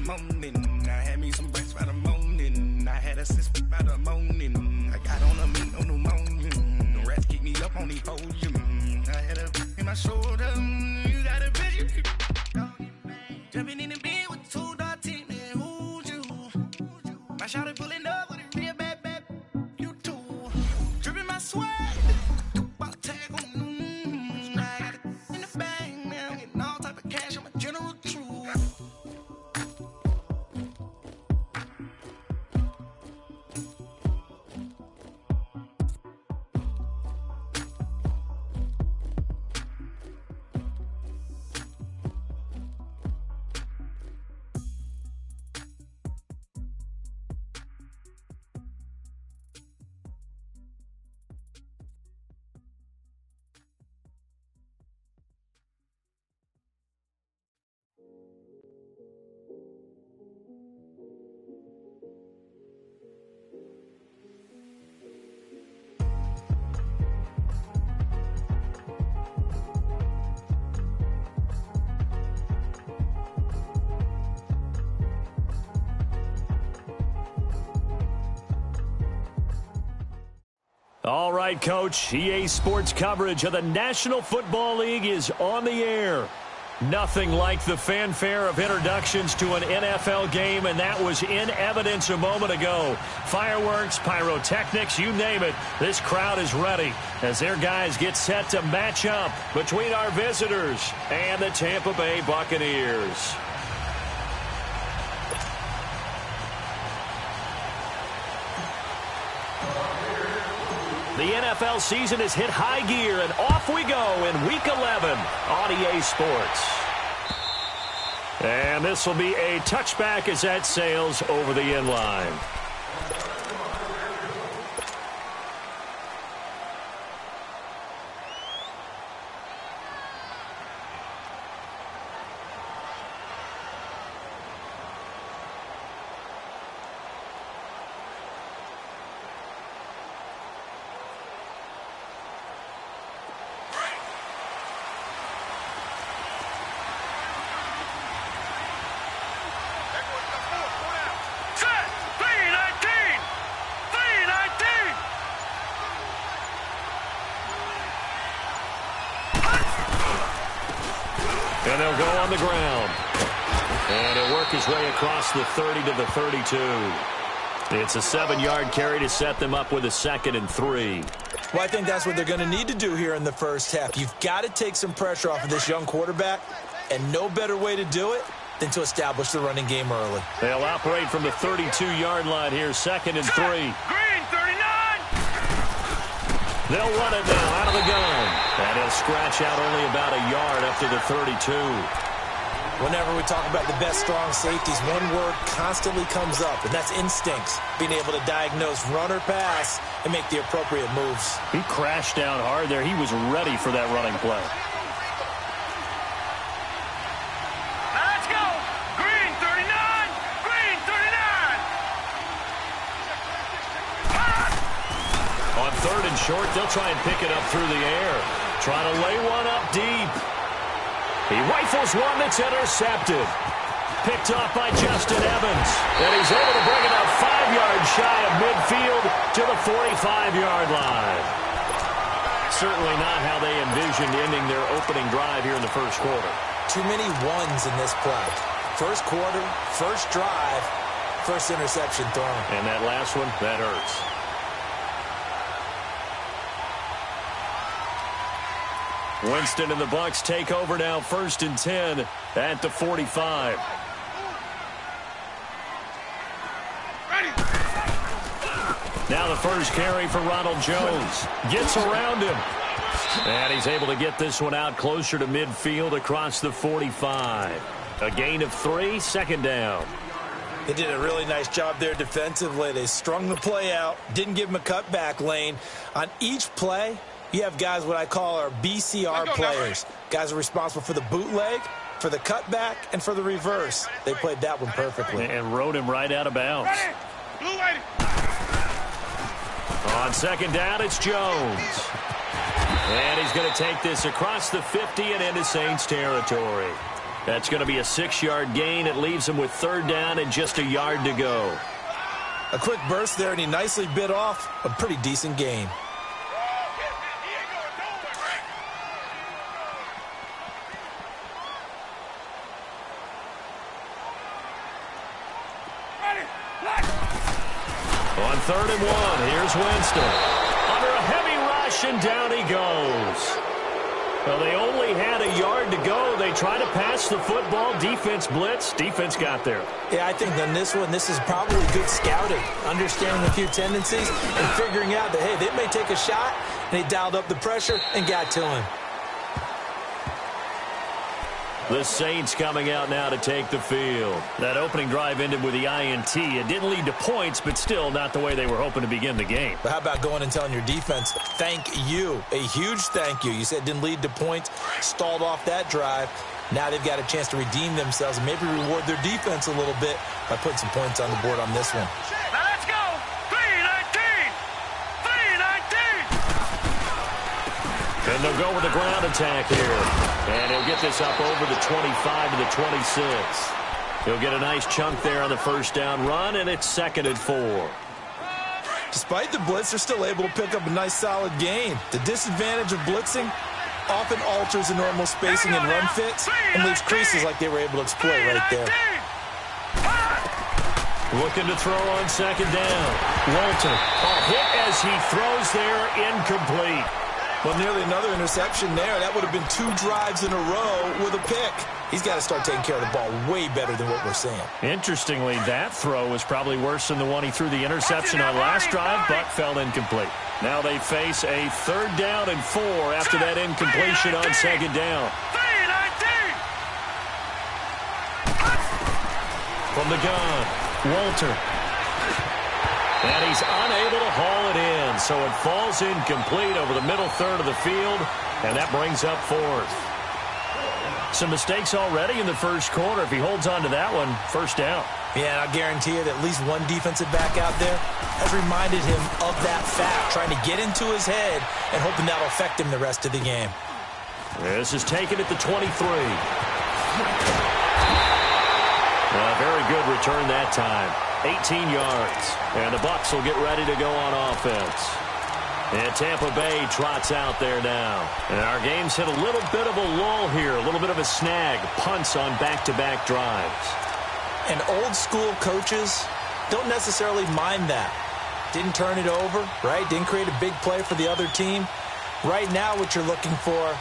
morning. I had me some breakfast by the morning. I had a six by the morning. I got on a meat, no pneumonia. The rats keep me up on the podium. I had a in my shoulder. You got a vision. Jumping in the bed with 2 dark teeth, man. Who's you? My shawty pulling up with a real bad, you too. Dripping my sweat. Tag on. I got it in the bag now. Getting all type of cash. I'm a general true. All right, Coach. EA Sports coverage of the National Football League is on the air. Nothing like the fanfare of introductions to an NFL game, and that was in evidence a moment ago. Fireworks, pyrotechnics, you name it. This crowd is ready as their guys get set to match up between our visitors and the Tampa Bay Buccaneers. The NFL season has hit high gear, and off we go in Week 11 on EA Sports. And this will be a touchback as that sails over the end line. And they'll go on the ground. And he'll work his way across the 30 to the 32. It's a 7-yard carry to set them up with a 2nd and 3. Well, I think that's what they're going to need to do here in the first half. You've got to take some pressure off of this young quarterback, and no better way to do it than to establish the running game early. They'll operate from the 32-yard line here, 2nd and 3. Green, 39! They'll run it now out of the gun. And he'll scratch out only about a yard up to the 32. Whenever we talk about the best strong safeties, one word constantly comes up, and that's instincts. Being able to diagnose run or pass and make the appropriate moves. He crashed down hard there. He was ready for that running play. Let's go! Green, 39! Green, 39! On 3rd and short, they'll try and pick it up through the air. Trying to lay one up deep. He rifles one that's intercepted. Picked off by Justin Evans. And he's able to bring it up 5 yards shy of midfield to the 45-yard line. Certainly not how they envisioned ending their opening drive here in the first quarter. Too many ones in this play. First quarter, first drive, first interception thrown. And that last one, that hurts. Winston and the Bucs take over now, 1st and 10 at the 45. Now the first carry for Ronald Jones. Gets around him. And he's able to get this one out closer to midfield across the 45. A gain of 3, 2nd down. They did a really nice job there defensively. They strung the play out, didn't give him a cutback lane. On each play, you have guys what I call our BCR players. Guys are responsible for the bootleg, for the cutback, and for the reverse. They played that one perfectly. And rode him right out of bounds. On 2nd down, it's Jones. And he's going to take this across the 50 and into Saints territory. That's going to be a 6-yard gain. It leaves him with third down and just a yard to go. A quick burst there, and he nicely bit off a pretty decent gain. On 3rd and 1, here's Winston. Under a heavy rush, and down he goes. Well, they only had a yard to go. They tried to pass the football. Defense blitz. Defense got there. Yeah, I think on this one, this is probably good scouting, understanding a few tendencies, and figuring out that, hey, they may take a shot, and they dialed up the pressure and got to him. The Saints coming out now to take the field. That opening drive ended with the INT. It didn't lead to points, but still not the way they were hoping to begin the game. But how about going and telling your defense, thank you, a huge thank you. You said it didn't lead to points, stalled off that drive. Now they've got a chance to redeem themselves and maybe reward their defense a little bit by putting some points on the board on this one. Now let's go. 3-19. 3-19. And they'll go with the ground attack here. And he'll get this up over the 25 to the 26. He'll get a nice chunk there on the first down run, and it's 2nd and 4. Despite the blitz, they're still able to pick up a nice solid gain. The disadvantage of blitzing often alters the normal spacing and run fits and leaves creases like they were able to exploit right there. Looking to throw on 2nd down. Walter, a hit as he throws there, incomplete. Well, nearly another interception there. That would have been 2 drives in a row with a pick. He's got to start taking care of the ball way better than what we're seeing. Interestingly, that throw was probably worse than the one he threw the interception on last drive, but fell incomplete. Now they face a 3rd down and 4 after that incompletion on 2nd down. From the gun, Walter. And he's unable to haul it in, so it falls incomplete over the middle third of the field, and that brings up 4th. Some mistakes already in the first quarter. If he holds on to that one, first down. Yeah, and I guarantee you that at least one defensive back out there has reminded him of that fact, trying to get into his head and hoping that'll affect him the rest of the game. This is taken at the 23. A very good return that time. 18 yards. And the Bucs will get ready to go on offense. And Tampa Bay trots out there now. And our game's hit a little bit of a lull here, a little bit of a snag. Punts on back-to-back drives. And old-school coaches don't necessarily mind that. Didn't turn it over, right? Didn't create a big play for the other team. Right now what you're looking for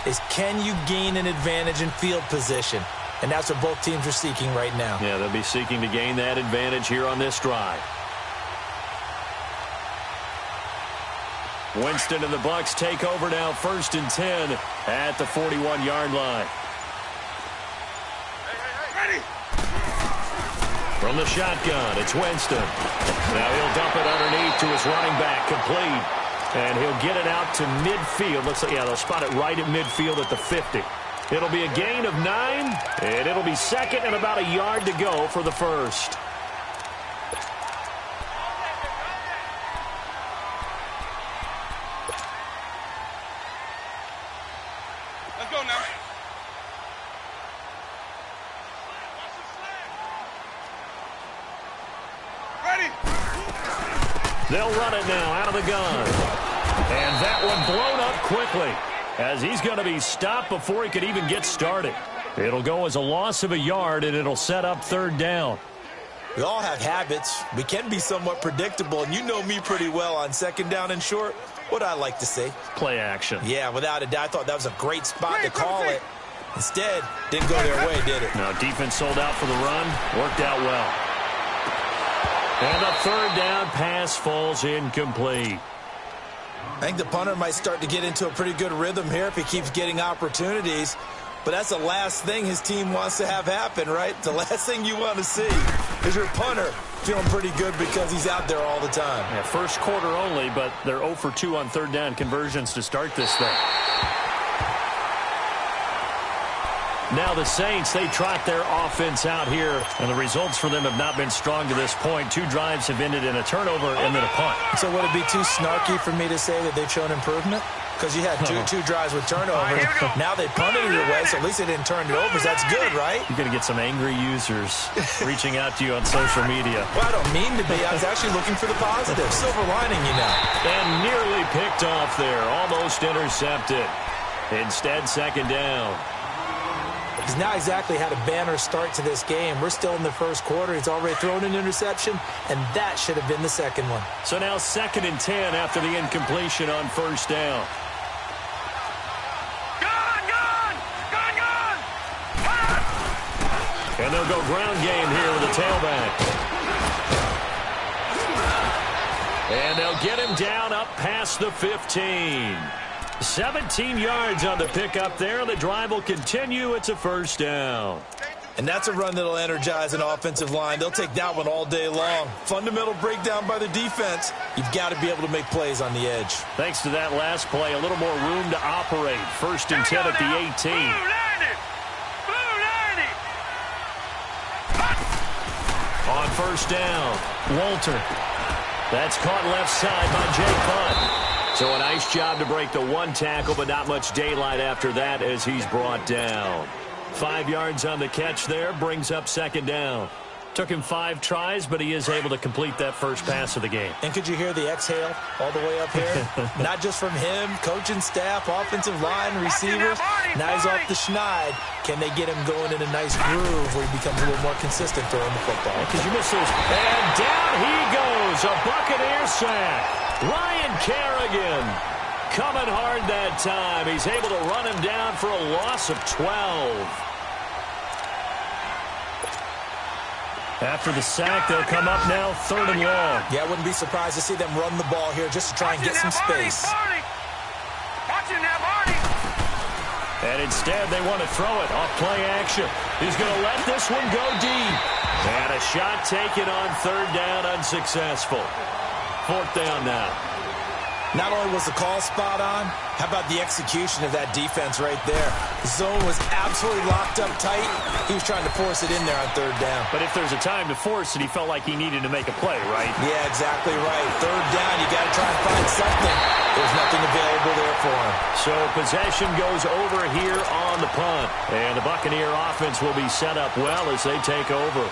is, can you gain an advantage in field position? And that's what both teams are seeking right now. Yeah, they'll be seeking to gain that advantage here on this drive. Winston and the Bucs take over now, 1st and 10 at the 41-yard line. Ready. From the shotgun, it's Winston. Now he'll dump it underneath to his running back, complete. And he'll get it out to midfield. Looks like, yeah, they'll spot it right at midfield at the 50. It'll be a gain of 9, and it'll be 2nd and about a yard to go for the first. Let's go now. Ready. They'll run it now out of the gun. And that one blown up quickly, as he's going to be stopped before he could even get started. It'll go as a loss of a yard, and it'll set up 3rd down. We all have habits. We can be somewhat predictable, and you know me pretty well on 2nd down and short. What I like to see. Play action. Yeah, without a doubt. I thought that was a great spot to call it. Instead, didn't go their way, did it? No, defense sold out for the run. Worked out well. And the 3rd down pass falls incomplete. I think the punter might start to get into a pretty good rhythm here if he keeps getting opportunities. But that's the last thing his team wants to have happen, right? The last thing you want to see is your punter feeling pretty good because he's out there all the time. Yeah, first quarter only, but they're 0 for 2 on 3rd down conversions to start this thing. Now the Saints, they trot their offense out here, and the results for them have not been strong to this point. 2 drives have ended in a turnover and then a punt. So would it be too snarky for me to say that they've shown improvement? Because you had two drives with turnovers. Now they punted it away, so at least they didn't turn it over. So that's good, right? You're going to get some angry users reaching out to you on social media. Well, I don't mean to be. I was actually looking for the positive. Silver lining, you know. And nearly picked off there. Almost intercepted. Instead, second down. He's not exactly had a banner start to this game. We're still in the first quarter. He's already thrown an interception, and that should have been the second one. So now 2nd and 10 after the incompletion on first down. And they'll go ground game here with a tailback. And they'll get him down up past the 15. 17 yards on the pickup there. The drive will continue. It's a first down. And that's a run that'll energize an offensive line. They'll take that one all day long. Fundamental breakdown by the defense. You've got to be able to make plays on the edge. Thanks to that last play, a little more room to operate. 1st and 10 at the 18. On first down, Walter. That's caught left side by Jake Butt. So a nice job to break the 1 tackle, but not much daylight after that as he's brought down. 5 yards on the catch there, brings up second down. Took him 5 tries, but he is able to complete that first pass of the game. And could you hear the exhale all the way up here? Not just from him, coaching staff, offensive line, receivers. Now he's off the schneid. Can they get him going in a nice groove where he becomes a little more consistent throwing the football? Because you miss those. And down he goes. A Buccaneer sack. Ryan Kerrigan coming hard that time. He's able to run him down for a loss of 12. After the sack, they'll come up now 3rd and long. Yeah, I wouldn't be surprised to see them run the ball here just to try and get some space. And instead, they want to throw it off play action. He's going to let this one go deep. And a shot taken on 3rd down, unsuccessful. 4th down now. Not only was the call spot on, how about the execution of that defense right there? The zone was absolutely locked up tight. He was trying to force it in there on 3rd down. But if there's a time to force it, he felt like he needed to make a play, right? Yeah, exactly right. 3rd down, you got to try and find something. There's nothing available there for him. So possession goes over here on the punt. And the Buccaneer offense will be set up well as they take over.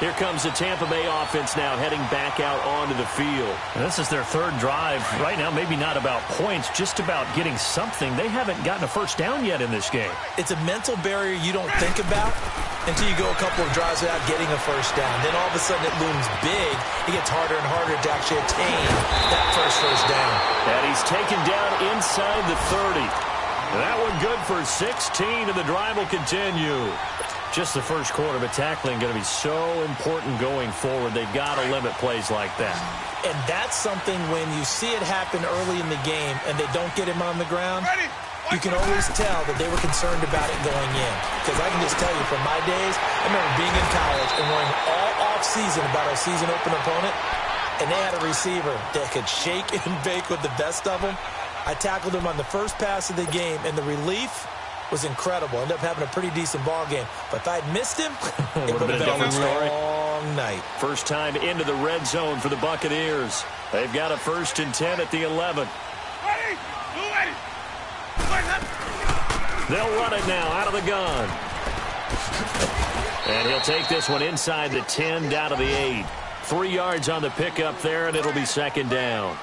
Here comes the Tampa Bay offense now heading back out onto the field. And this is their 3rd drive. Right now, maybe not about points, just about getting something. They haven't gotten a first down yet in this game. It's a mental barrier you don't think about until you go a couple of drives without getting a first down. Then all of a sudden it looms big. It gets harder and harder to actually attain that first down. And he's taken down inside the 30. That one good for 16, and the drive will continue. Just the first quarter, but tackling going to be so important going forward. They've got to limit plays like that. And that's something when you see it happen early in the game and they don't get him on the ground, you can always tell that they were concerned about it going in. Because I can just tell you from my days, I remember being in college and worrying all off-season about our season open opponent, and they had a receiver that could shake and bake with the best of them. I tackled him on the first pass of the game, and the relief was incredible. Ended up having a pretty decent ball game. But if I'd missed him, it would have been a long night. First time into the red zone for the Buccaneers. They've got a 1st and 10 at the 11. They'll run it now out of the gun. And he'll take this one inside the 10 down to the 8. 3 yards on the pickup there, and it'll be 2nd down.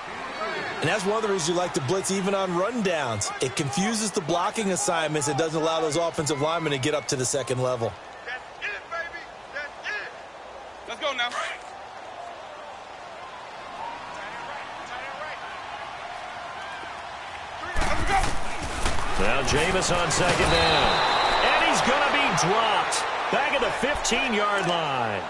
And that's one of the reasons you like to blitz even on rundowns. It confuses the blocking assignments. It doesn't allow those offensive linemen to get up to the 2nd level. That's it, baby. That's it. Let's go now. Let's go. Now Jameis on 2nd down. And he's going to be dropped. Back at the 15-yard line.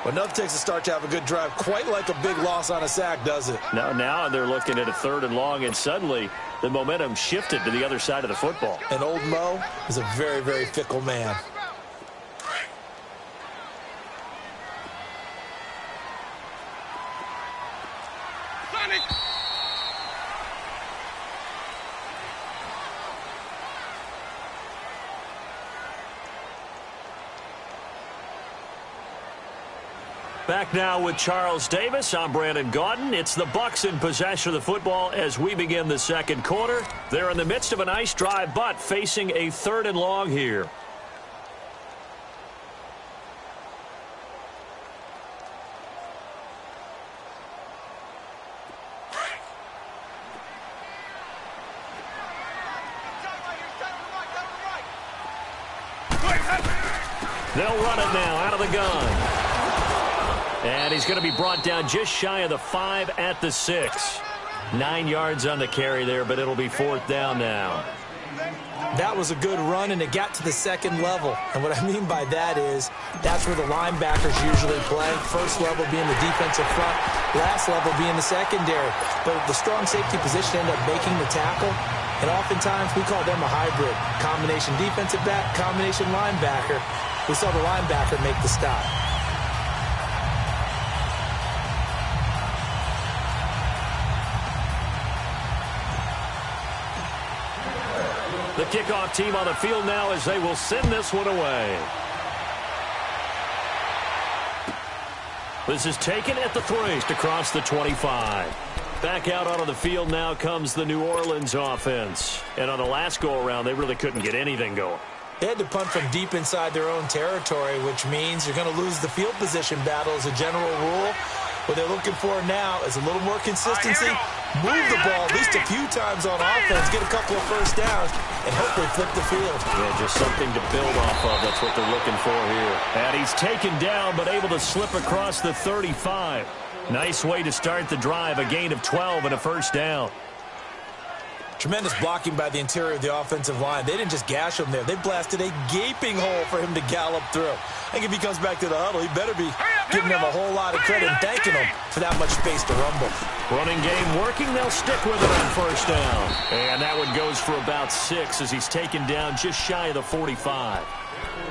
Well, nothing takes a start to have a good drive. Quite like a big loss on a sack, does it? Now they're looking at a 3rd and long, and suddenly the momentum shifted to the other side of the football. And old Mo is a very, very fickle man. Sonic. Back now with Charles Davis. I'm Brandon Gaudin. It's the Bucs in possession of the football as we begin the second quarter. They're in the midst of a nice drive, but facing a 3rd and long here. They'll run it now out of the gun. And he's going to be brought down just shy of the 5 at the 6. 9 yards on the carry there, but it'll be 4th down now. That was a good run, and it got to the second level. And what I mean by that is that's where the linebackers usually play. First level being the defensive front, last level being the secondary. But the strong safety position ended up making the tackle. And oftentimes we call them a hybrid. Combination defensive back, combination linebacker. We saw the linebacker make the stop. The kickoff team on the field now as they will send this one away. This is taken at the 3 to cross the 25. Back out onto the field now comes the New Orleans offense. And on the last go-around, they really couldn't get anything going. They had to punt from deep inside their own territory, which means you're going to lose the field position battle as a general rule. What they're looking for now is a little more consistency, move the ball at least a few times on offense, get a couple of first downs, and hopefully flip the field. Yeah, just something to build off of. That's what they're looking for here. And he's taken down, but able to slip across the 35. Nice way to start the drive, a gain of 12 and a first down. Tremendous blocking by the interior of the offensive line. They didn't just gash him there. They blasted a gaping hole for him to gallop through. I think if he comes back to the huddle, he better be giving them a whole lot of credit and thanking them for that much space to rumble. Running game working. They'll stick with it on first down. And that one goes for about 6 as he's taken down just shy of the 45.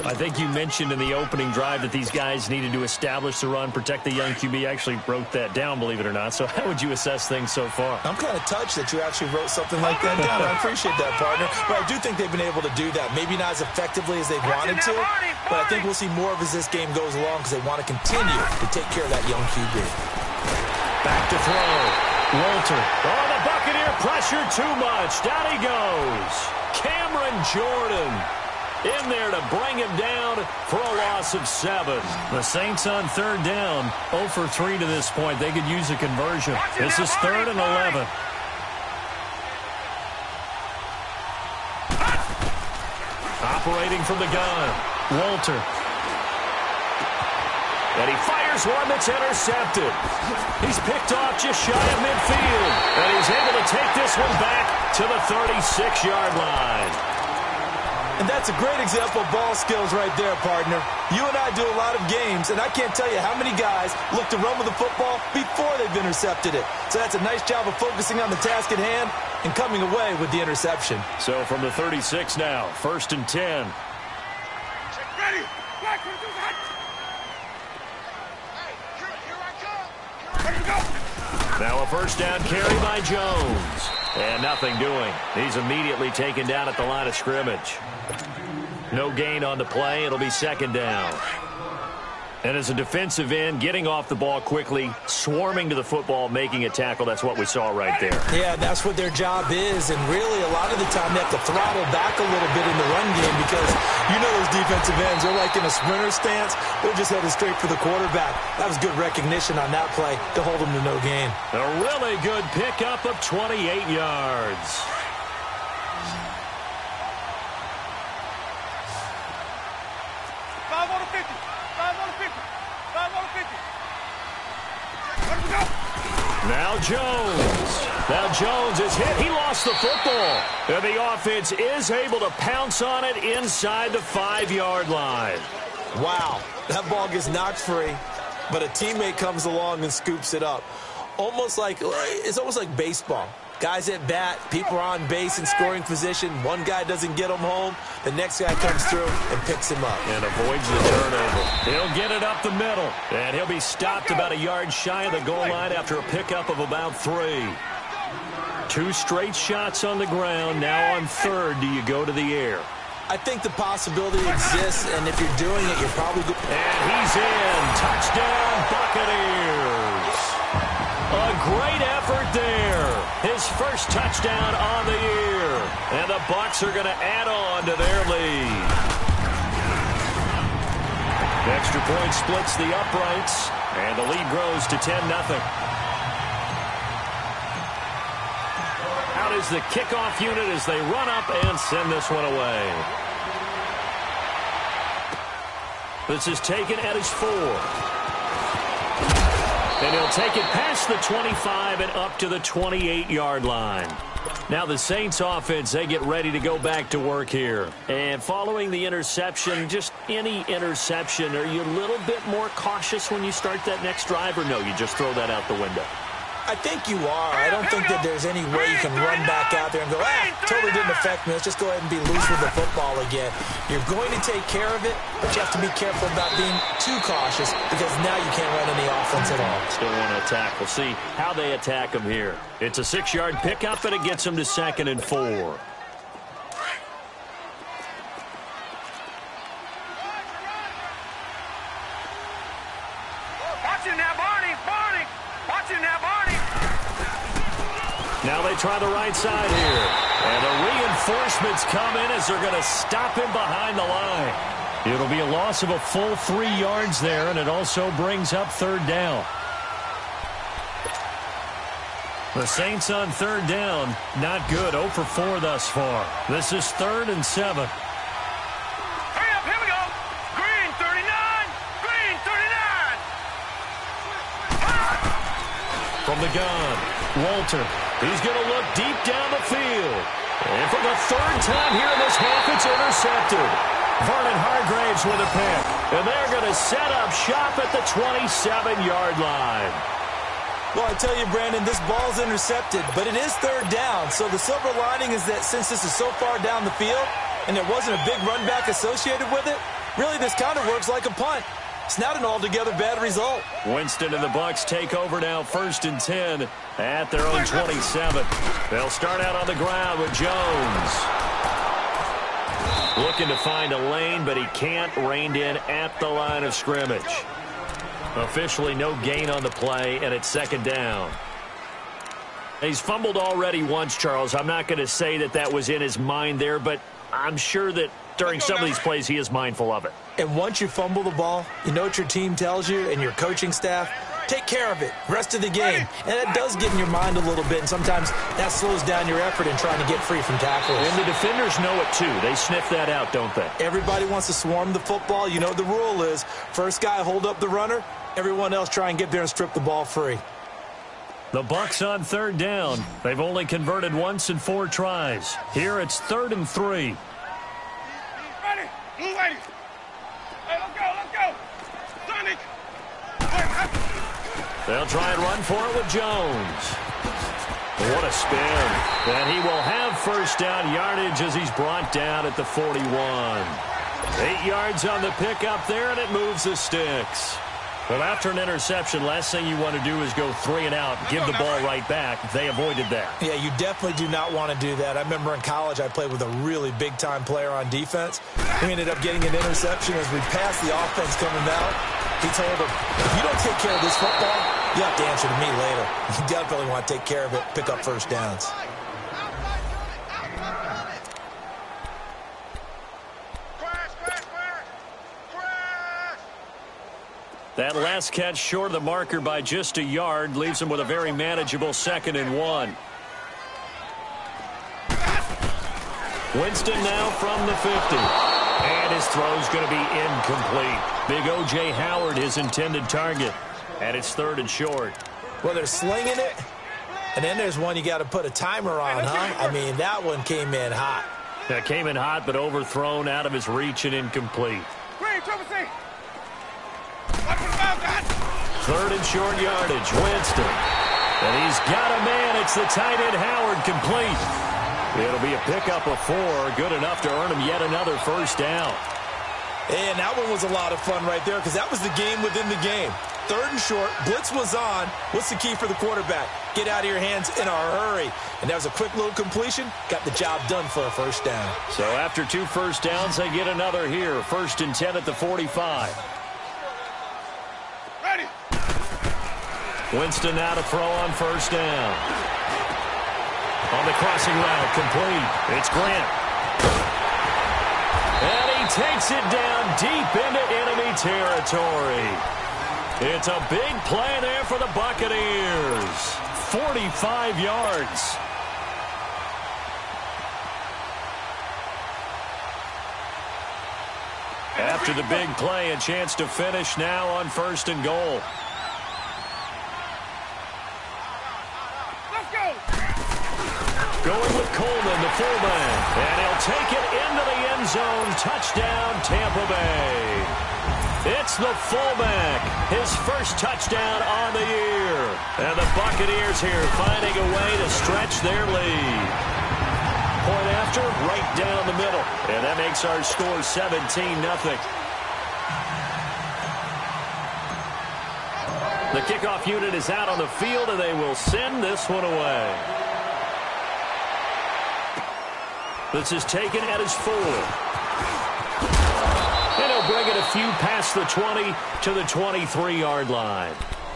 I think you mentioned in the opening drive that these guys needed to establish the run, protect the young QB. I actually wrote that down, believe it or not. So how would you assess things so far? I'm kind of touched that you actually wrote something like that down. I appreciate that, partner. But I do think they've been able to do that. Maybe not as effectively as they wanted to, but I think we'll see more of as this game goes along because they want to continue to take care of that young QB. Back to throw. Walter. Oh, the Buccaneer pressure too much. Down he goes. Cameron Jordan in there to bring him down for a loss of 7. The Saints on 3rd down, 0 for 3 to this point. They could use a conversion. This is 3rd and 11. Operating from the gun, Walter. And he fires one that's intercepted. He's picked off just shy of midfield. And he's able to take this one back to the 36-yard line. And that's a great example of ball skills right there, partner. You and I do a lot of games, and I can't tell you how many guys look to run with the football before they've intercepted it. So that's a nice job of focusing on the task at hand and coming away with the interception. So from the 36 now, 1st and 10. Ready. Black, what do that? Hey, here I come. Ready to go. Now a first down carry by Jones. And nothing doing. He's immediately taken down at the line of scrimmage. No gain on the play. It'll be 2nd down. And as a defensive end, getting off the ball quickly, swarming to the football, making a tackle, that's what we saw right there. Yeah, that's what their job is. And really, a lot of the time, they have to throttle back a little bit in the run game because you know those defensive ends, they're like in a sprinter stance. They're just headed straight for the quarterback. That was good recognition on that play to hold them to no gain. A really good pickup of 28 yards. Now Jones. Now Jones is hit. He lost the football. And the offense is able to pounce on it inside the 5-yard line. Wow. That ball gets knocked free, but a teammate comes along and scoops it up. It's almost like baseball. Guys at bat, people are on base in scoring position. One guy doesn't get him home. The next guy comes through and picks him up. And avoids the turnover. He'll get it up the middle. And he'll be stopped about a yard shy of the goal line after a pickup of about 3. 2 straight shots on the ground. Now on 3rd, do you go to the air? I think the possibility exists, and if you're doing it, you're probably good. And he's in. Touchdown, Buccaneers. A great effort there. His first touchdown on the year. And the Bucs are going to add on to their lead. The extra point splits the uprights, and the lead grows to 10-0. Out is the kickoff unit as they run up and send this one away. This is taken at his 4. And he'll take it past the 25 and up to the 28-yard line. Now the Saints offense, they get ready to go back to work here. And following the interception, just any interception, are you a little bit more cautious when you start that next drive, or no, you just throw that out the window? I think you are. I don't think that there's any way you can run back out there and go, totally didn't affect me. Let's just go ahead and be loose with the football again. You're going to take care of it, but you have to be careful about being too cautious because now you can't run any offense at all. Still want to attack. We'll see how they attack him here. It's a 6-yard pickup, and it gets him to 2nd and 4. Now they try the right side here. And the reinforcements come in as they're going to stop him behind the line. It'll be a loss of a full 3 yards there, and it also brings up 3rd down. The Saints on 3rd down, not good. 0 for 4 thus far. This is 3rd and 7. Hurry up, here we go. Green 39. Green 39. From the gun, Walter. He's going to look deep down the field. And for the 3rd time here in this half, it's intercepted. Vernon Hargraves with a pick. And they're going to set up shop at the 27-yard line. Well, I tell you, Brandon, this ball's intercepted, but it is 3rd down. So the silver lining is that since this is so far down the field and there wasn't a big run back associated with it, really this kind of works like a punt. It's not an altogether bad result. Winston and the Bucs take over now, 1st and 10 at their own 27. They'll start out on the ground with Jones. Looking to find a lane, but he can't. Reined in at the line of scrimmage. Officially no gain on the play, and it's 2nd down. He's fumbled already once, Charles. I'm not going to say that that was in his mind there, but I'm sure that during some of these plays he is mindful of it. And once you fumble the ball, you know what your team tells you and your coaching staff? Take care of it. Rest of the game. And that does get in your mind a little bit, and sometimes that slows down your effort in trying to get free from tackles. And the defenders know it too. They sniff that out, don't they? Everybody wants to swarm the football. You know what the rule is. First guy hold up the runner. Everyone else try and get there and strip the ball free. The Bucs on 3rd down. They've only converted once in 4 tries. Here it's 3rd and 3. Ready. Blue lady. Hey, let's go. Sonic. They'll try and run for it with Jones. What a spin. And he will have 1st down yardage as he's brought down at the 41. 8 yards on the pickup there, and it moves the sticks. Well, after an interception, last thing you want to do is go 3 and out, give the ball right back. They avoided that. Yeah, you definitely do not want to do that. I remember in college I played with a really big-time player on defense. We ended up getting an interception as we passed the offense coming out. He told him, if you don't take care of this football, you have to answer to me later. You definitely want to take care of it, pick up 1st downs. That last catch short of the marker by just a yard leaves him with a very manageable 2nd and 1. Winston now from the 50. And his throw's going to be incomplete. Big O.J. Howard, his intended target. And it's 3rd and short. Well, they're slinging it. And then there's one you got to put a timer on, huh? I mean, that one came in hot. That came in hot, but overthrown out of his reach and incomplete. 3rd and short yardage. Winston. And he's got a man. It's the tight end Howard, complete. It'll be a pickup of 4. Good enough to earn him yet another 1st down. And that one was a lot of fun right there because that was the game within the game. 3rd and short. Blitz was on. What's the key for the quarterback? Get out of your hands in a hurry. And that was a quick little completion. Got the job done for a first down. So after 2 first downs, they get another here. 1st and 10 at the 45. Ready. Winston now to throw on 1st down. On the crossing route, complete. It's Grant. And he takes it down deep into enemy territory. It's a big play there for the Buccaneers. 45 yards. After the big play, a chance to finish now on 1st and goal. Let's go. Going with Coleman, the fullback. And he'll take it into the end zone. Touchdown, Tampa Bay. It's the fullback. His first touchdown on the year. And the Buccaneers here finding a way to stretch their lead. Point after, right down the middle. And that makes our score 17-0. The kickoff unit is out on the field, and they will send this one away. This is taken at his 4. And he'll bring it a few past the 20 to the 23-yard line.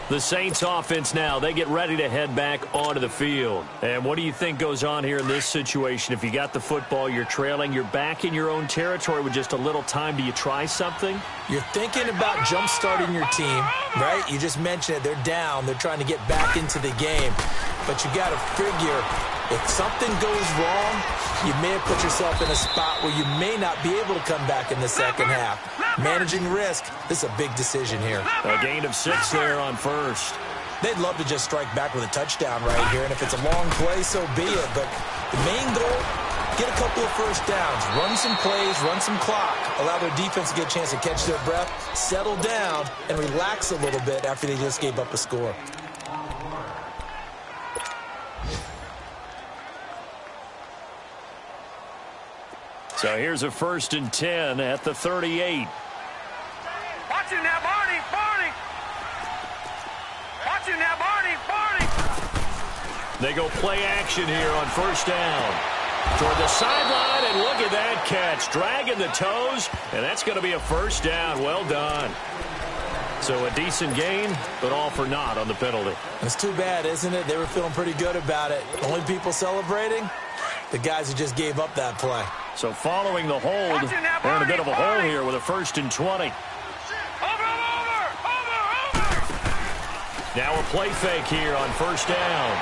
The Saints offense now, they get ready to head back onto the field. And what do you think goes on here in this situation? If you got the football, you're trailing, you're back in your own territory with just a little time. Do you try something? You're thinking about jump-starting your team, right? You just mentioned it. They're down. They're trying to get back into the game. But you got to figure if something goes wrong, you may have put yourself in a spot where you may not be able to come back in the second half. Managing risk, this is a big decision here. A gain of 6 there on 1st. They'd love to just strike back with a touchdown right here, and if it's a long play, so be it. But the main goal, get a couple of first downs, run some plays, run some clock, allow their defense to get a chance to catch their breath, settle down, and relax a little bit after they just gave up a score. So here's a 1st and 10 at the 38. Watch him now, Barney. Barney. Watch him now, Barney. Barney. They go play action here on 1st down. Toward the sideline, and look at that catch. Dragging the toes, and that's going to be a 1st down. Well done. So a decent gain, but all for naught on the penalty. It's too bad, isn't it? They were feeling pretty good about it. Only people celebrating, the guys who just gave up that play. So following the hold, they're in a bit of a hole here with a 1st and 20. Over. Now a play fake here on 1st down.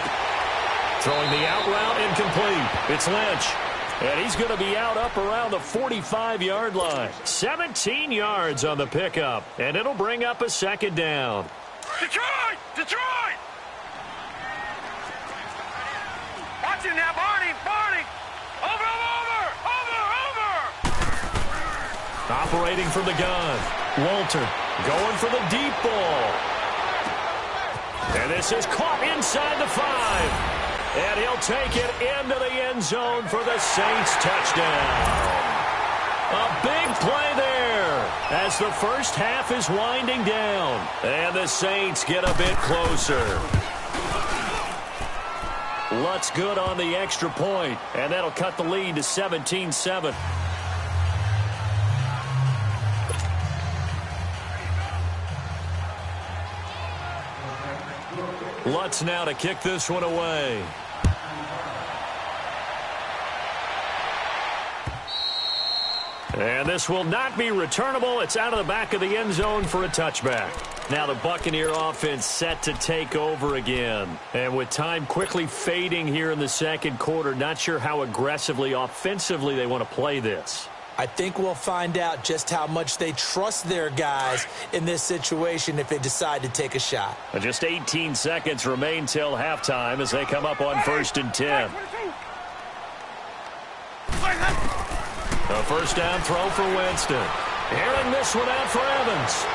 Throwing the out route, incomplete. It's Lynch. And he's going to be out up around the 45-yard line. 17 yards on the pickup. And it'll bring up a 2nd down. Detroit. Detroit. Watch him now, Barney. Barney. Over. Operating from the gun. Walter going for the deep ball. And this is caught inside the 5. And he'll take it into the end zone for the Saints touchdown. A big play there as the first half is winding down. And the Saints get a bit closer. Lutz good on the extra point, and that'll cut the lead to 17-7. Lutz now to kick this one away. And this will not be returnable. It's out of the back of the end zone for a touchback. Now the Buccaneer offense set to take over again. And with time quickly fading here in the second quarter, not sure how aggressively, offensively they want to play this. I think we'll find out just how much they trust their guys in this situation if they decide to take a shot. Just 18 seconds remain till halftime as they come up on 1st and 10. A 1st down throw for Winston. Airing this one out for Evans.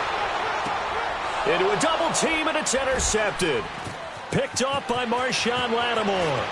Into a double team, and it's intercepted. Picked off by Marshawn Lattimore.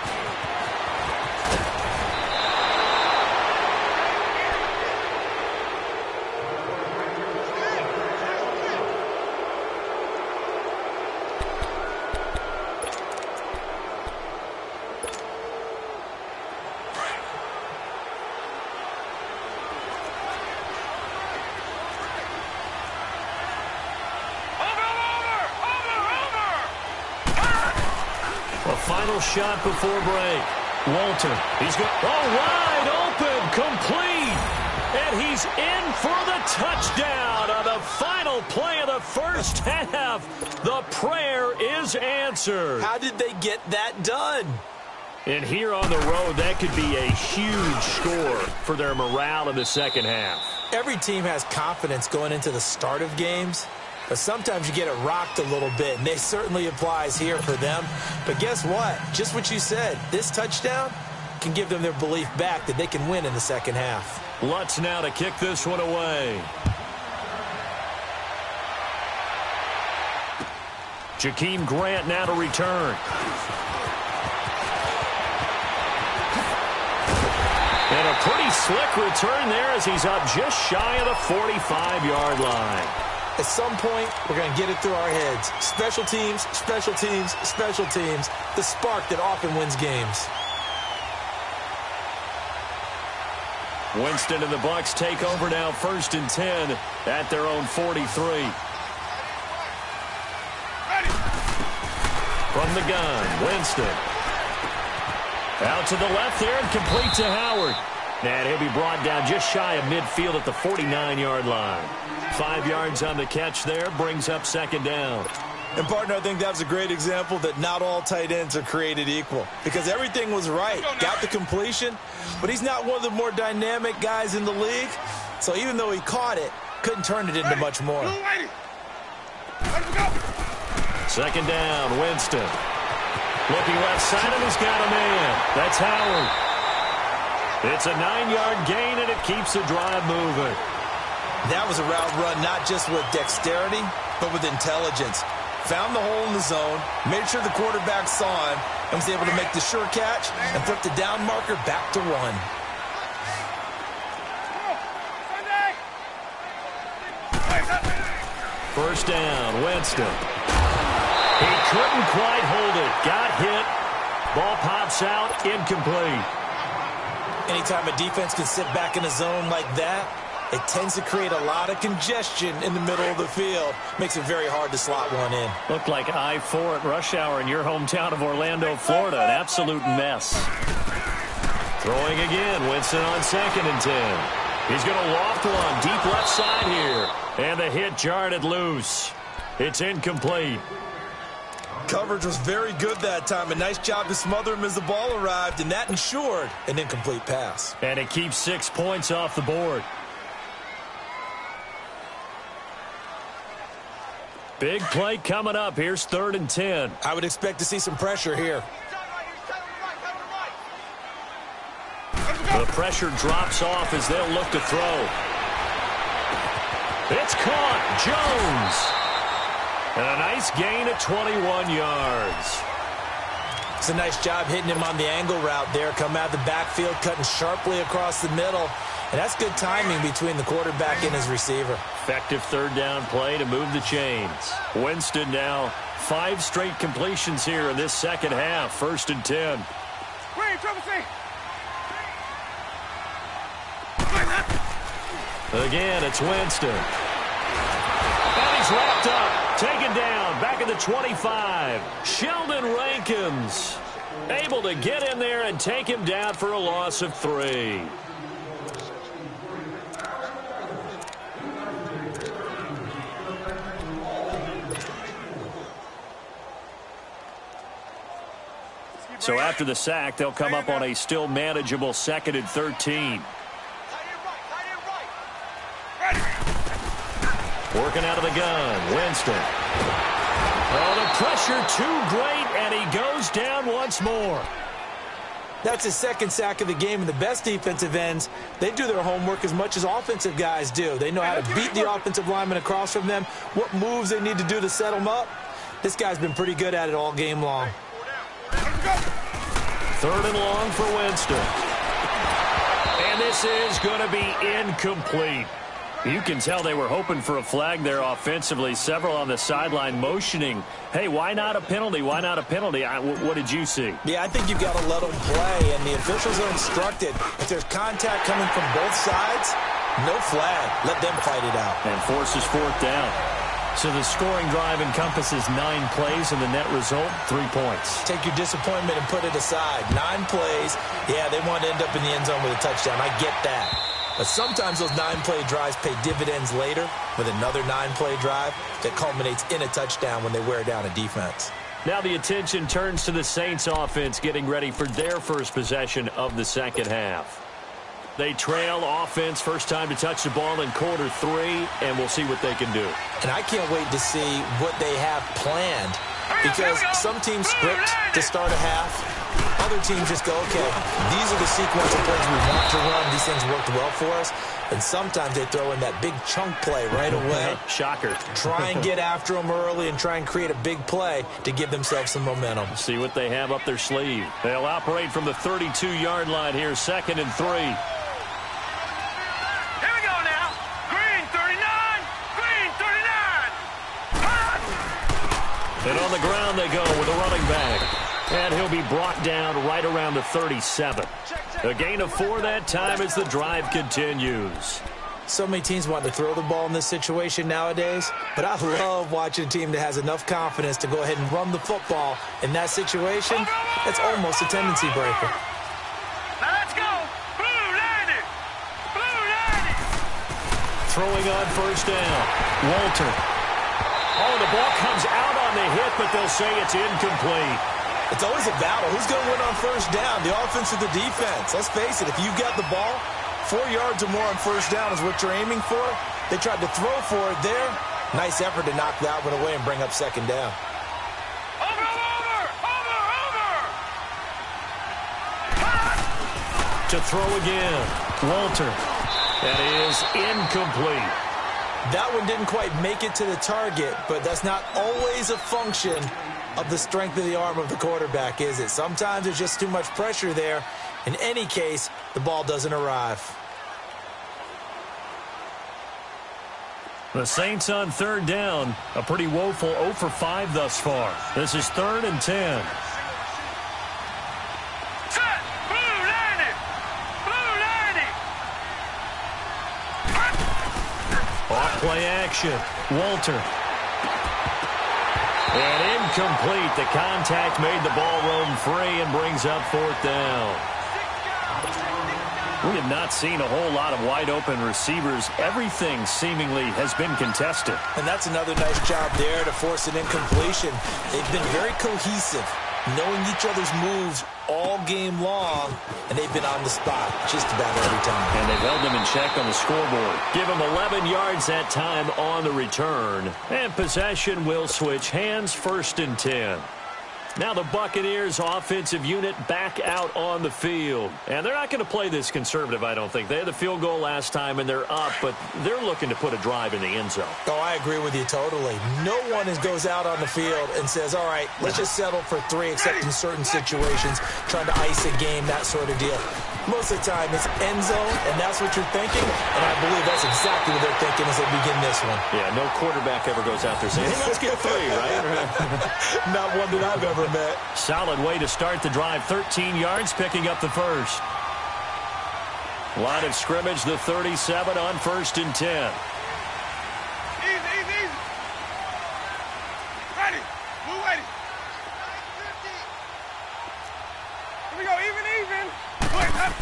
A final shot before break. Walter, he's going, wide open, complete. And he's in for the touchdown on the final play of the first half. The prayer is answered. How did they get that done? And here on the road, that could be a huge score for their morale in the second half. Every team has confidence going into the start of games, but sometimes you get it rocked a little bit, and it certainly applies here for them. But guess what? Just what you said, this touchdown can give them their belief back that they can win in the second half. Lutz now to kick this one away. Jakeem Grant now to return. And a pretty slick return there as he's up just shy of the 45-yard line. At some point, we're going to get it through our heads. Special teams, special teams, special teams. The spark that often wins games. Winston and the Bucs take over now, 1st and 10 at their own 43. From the gun, Winston. Out to the left there and complete to Howard. And he'll be brought down just shy of midfield at the 49-yard line. 5 yards on the catch there, brings up 2nd down. And, partner, I think that was a great example that not all tight ends are created equal. Because everything was right. Got the completion, but he's not one of the more dynamic guys in the league. So even though he caught it, couldn't turn it into much more. 2nd down, Winston. Looking left side, and he's got a man. That's Howard. It's a 9-yard gain, and it keeps the drive moving. That was a route run not just with dexterity, but with intelligence. Found the hole in the zone, made sure the quarterback saw him, and was able to make the sure catch and put the down marker back to 1. First down, Winston. He couldn't quite hold it. Got hit. Ball pops out. Incomplete. Anytime a defense can sit back in a zone like that, it tends to create a lot of congestion in the middle of the field. Makes it very hard to slot one in. Looked like I-4 at rush hour in your hometown of Orlando, Florida. An absolute mess. Throwing again. Winston on 2nd and 10. He's going to loft one deep left side here. And the hit jarred it loose. It's incomplete. Coverage was very good that time. A nice job to smother him as the ball arrived, and that ensured an incomplete pass. And it keeps 6 points off the board. Big play coming up. Here's 3rd and 10. I would expect to see some pressure here. The pressure drops off as they'll look to throw. It's caught. Jones. And a nice gain of 21 yards. It's a nice job hitting him on the angle route there. Come out of the backfield, cutting sharply across the middle. And that's good timing between the quarterback and his receiver. Effective 3rd down play to move the chains. Winston now 5 straight completions here in this second half. 1st and 10. Again, it's Winston. And he's wrapped up. Taken down. Back at the 25. Sheldon Rankins able to get in there and take him down for a loss of 3. So after the sack, they'll come up on a still manageable 2nd and 13. Working out of the gun, Winston. Oh, the pressure too great, and he goes down once more. That's his 2nd sack of the game, and the best defensive ends, they do their homework as much as offensive guys do. They know how to beat the offensive lineman across from them, what moves they need to do to set them up. This guy's been pretty good at it all game long. 3rd and long for Winston. And this is going to be incomplete. You can tell they were hoping for a flag there offensively. Several on the sideline motioning, hey, why not a penalty? Why not a penalty? What did you see? Yeah, I think you've got to let them play, and the officials are instructed. If there's contact coming from both sides, no flag. Let them fight it out. And forces 4th down. So the scoring drive encompasses 9 plays, and the net result, 3 points. Take your disappointment and put it aside. 9 plays. Yeah, they want to end up in the end zone with a touchdown. I get that. But sometimes those 9-play drives pay dividends later with another 9-play drive that culminates in a touchdown when they wear down a defense. Now the attention turns to the Saints offense getting ready for their first possession of the second half. They trail offense, first time to touch the ball in quarter 3, and we'll see what they can do. And I can't wait to see what they have planned, because some teams script to start a half. Other teams just go, okay, these are the sequence of plays we want to run. These things worked well for us. And sometimes they throw in that big chunk play right away. Shocker. Try and get after them early and try and create a big play to give themselves some momentum. See what they have up their sleeve. They'll operate from the 32-yard line here, 2nd and 3. And on the ground they go with a running back. And he'll be brought down right around the 37. A gain of 4 that time as the drive continues. So many teams want to throw the ball in this situation nowadays, but I love watching a team that has enough confidence to go ahead and run the football in that situation. That's almost a tendency breaker. Now let's go. Blue landed. Blue landed. Throwing on first down. Walter. Oh, the ball comes out on the hit, but they'll say it's incomplete. It's always a battle. Who's going to win on first down, the offense or the defense? Let's face it, if you've got the ball, 4 yards or more on first down is what you're aiming for. They tried to throw for it there. Nice effort to knock that one away and bring up second down. Over. To throw again. Walter. That is incomplete. That one didn't quite make it to the target, but that's not always a function of the strength of the arm of the quarterback, is it? Sometimes there's just too much pressure there. In any case, the ball doesn't arrive. The Saints on 3rd down. A pretty woeful 0 for 5 thus far. This is 3rd and 10. Set. Blue landed. Blue landed. Off play action. Walter. And incomplete. The contact made the ball roam free and brings up 4th down. We have not seen a whole lot of wide-open receivers. Everything seemingly has been contested. And that's another nice job there to force an incompletion. They've been very cohesive, knowing each other's moves all game long, and they've been on the spot just about every time. And they've held them in check on the scoreboard. Give them 11 yards that time on the return. And possession will switch hands, 1st and 10. Now the Buccaneers offensive unit back out on the field. And they're not going to play this conservative, I don't think. They had the field goal last time, and they're up, but they're looking to put a drive in the end zone. Oh, I agree with you totally. No one goes out on the field and says, all right, let's just settle for 3, except in certain situations, trying to ice a game, that sort of deal. Most of the time, it's end zone, and that's what you're thinking, and I believe that's exactly what they're thinking as they begin this one. Yeah, no quarterback ever goes out there saying, hey, let's get 3, right? Not one that I've ever met. Solid way to start the drive. 13 yards, picking up the first. Line of scrimmage, the 37 on 1st and 10. Easy. Ready. Move ready. Here we go. Even. Quick, up.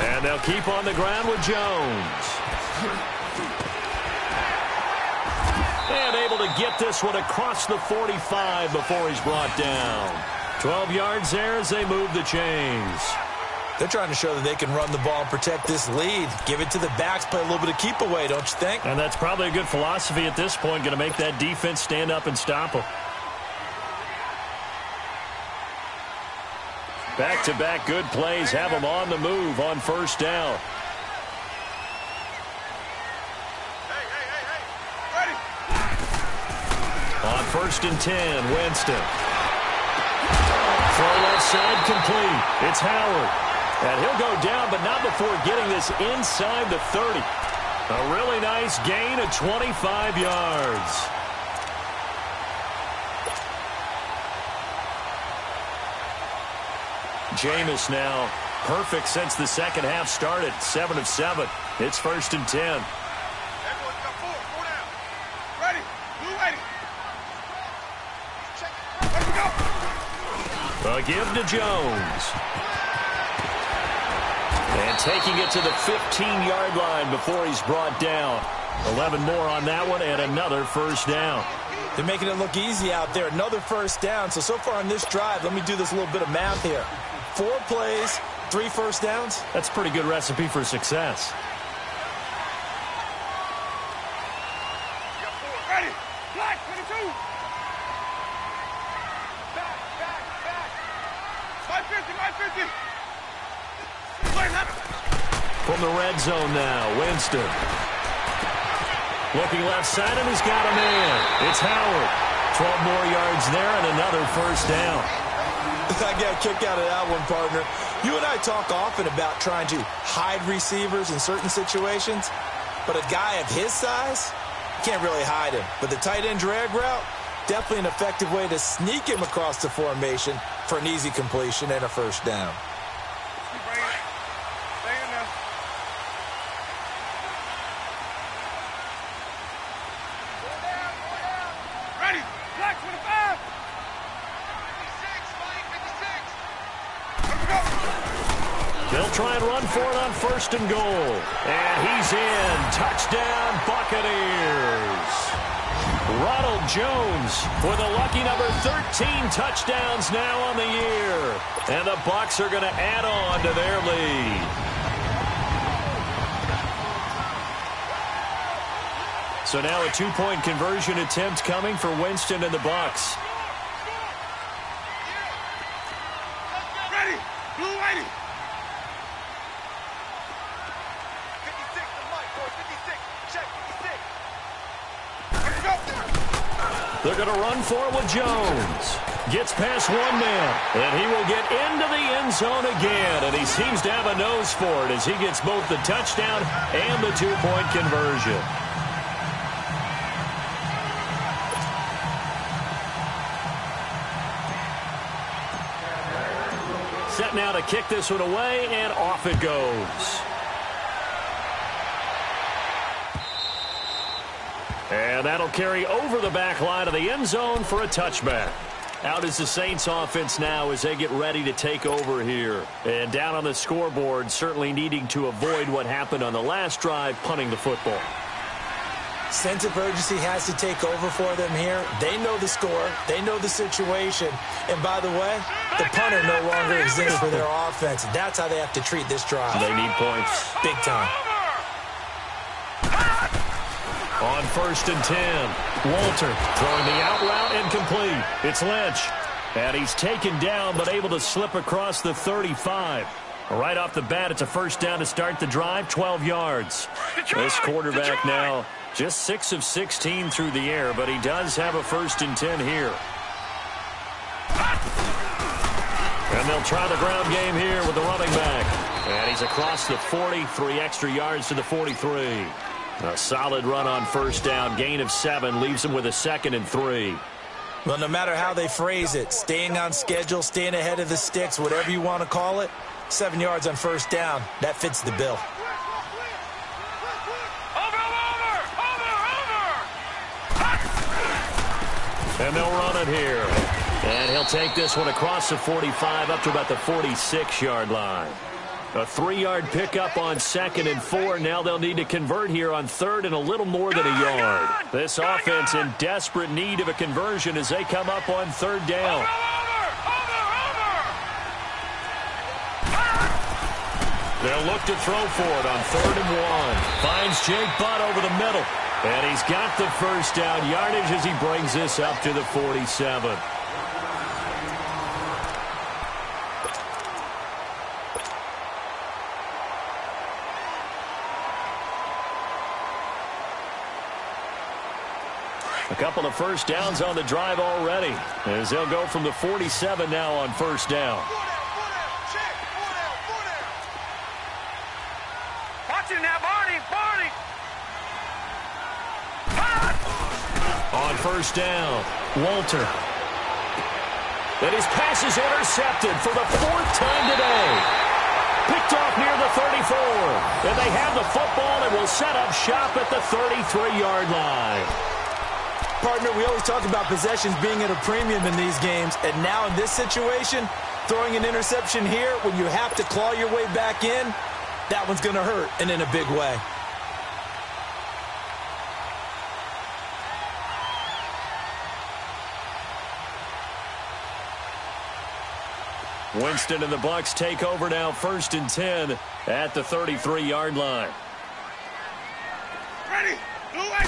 And they'll keep on the ground with Jones. And able to get this one across the 45 before he's brought down. 12 yards there as they move the chains. They're trying to show that they can run the ball and protect this lead. Give it to the backs, play a little bit of keep away, don't you think? And that's probably a good philosophy at this point, going to make that defense stand up and stop them. Back-to-back good plays have them on the move on 1st down. On 1st and 10, Winston. Throw left side complete. It's Howard. And he'll go down, but not before getting this inside the 30. A really nice gain of 25 yards. Jameis now perfect since the second half started. 7 of 7. It's 1st and 10. Everyone come forward. Go down. Ready. A give to Jones. And taking it to the 15-yard line before he's brought down. 11 more on that one and another first down. They're making it look easy out there. Another first down. So far on this drive, let me do this little bit of math here. 4 plays, 3 first downs. That's a pretty good recipe for success. Ready. Black 22. Back. My 50. From the red zone now, Winston. Looking left side, and he's got a man. It's Howard. 12 more yards there and another first down. I got a kick out of that one, partner. You and I talk often about trying to hide receivers in certain situations, but a guy of his size, you can't really hide him. But the tight end drag route, definitely an effective way to sneak him across the formation for an easy completion and a first down. Ready. Black 25. 56. They'll try and run for it on first and goal. And he's in. Touchdown, Buccaneers. Ronald Jones for the lucky number 13 touchdowns now on the year. And the Bucs are going to add on to their lead. So now a 2-point conversion attempt coming for Winston and the Bucs. Ready. Blue 80. 56 to Mike, boy. 56. Check 56. Let's go. They're going to run for it with Jones. Gets past one man, and he will get into the end zone again. And he seems to have a nose for it as he gets both the touchdown and the 2-point conversion. Set now to kick this one away, and off it goes. And that'll carry over the back line of the end zone for a touchback. Out is the Saints offense now as they get ready to take over here. And down on the scoreboard, certainly needing to avoid what happened on the last drive, punting the football. Sense of urgency has to take over for them here. They know the score. They know the situation. And by the way, the punter no longer exists for their offense. That's how they have to treat this drive. They need points. Big time. On first and 10, Walter throwing the out route incomplete. It's Lynch. And he's taken down but able to slip across the 35. Right off the bat, it's a first down to start the drive, 12 yards. This quarterback now just 6 of 16 through the air, but he does have a first and 10 here. And they'll try the ground game here with the running back. And he's across the 40, 3 extra yards to the 43. A solid run on first down, gain of 7, leaves him with a 2nd and 3. Well, no matter how they phrase it, staying on schedule, staying ahead of the sticks, whatever you want to call it, 7 yards on first down, that fits the bill. And they'll run it here. And he'll take this one across the 45 up to about the 46-yard line. A 3-yard pickup on 2nd and 4. Now they'll need to convert here on 3rd and a little more than a yard. This offense in desperate need of a conversion as they come up on 3rd down. They'll look to throw for it on 3rd and 1. Finds Jake Butt over the middle. And he's got the first down yardage as he brings this up to the 47. A couple of first downs on the drive already as they'll go from the 47 now on first down. Watching now, Barney. On first down, Walter. And his pass is intercepted for the 4th time today. Picked off near the 34. And they have the football and will set up shop at the 33-yard line. Partner, we always talk about possessions being at a premium in these games, and now in this situation, throwing an interception here when you have to claw your way back in, that one's going to hurt, and in a big way. Winston and the Bucs take over now, 1st and 10 at the 33-yard line. Ready. Blue light.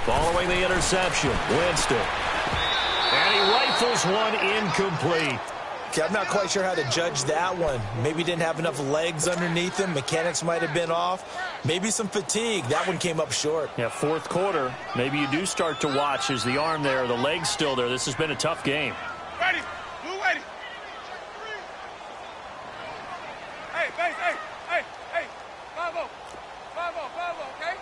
Following the interception, Winston. And he rifles one incomplete. Okay, I'm not quite sure how to judge that one. Maybe didn't have enough legs underneath him. Mechanics might have been off. Maybe some fatigue. That one came up short. Yeah, 4th quarter. Maybe you do start to watch. Is the arm there, the leg's still there? This has been a tough game. Ready. Blue ready. Hey, base, hey. 5-0, okay?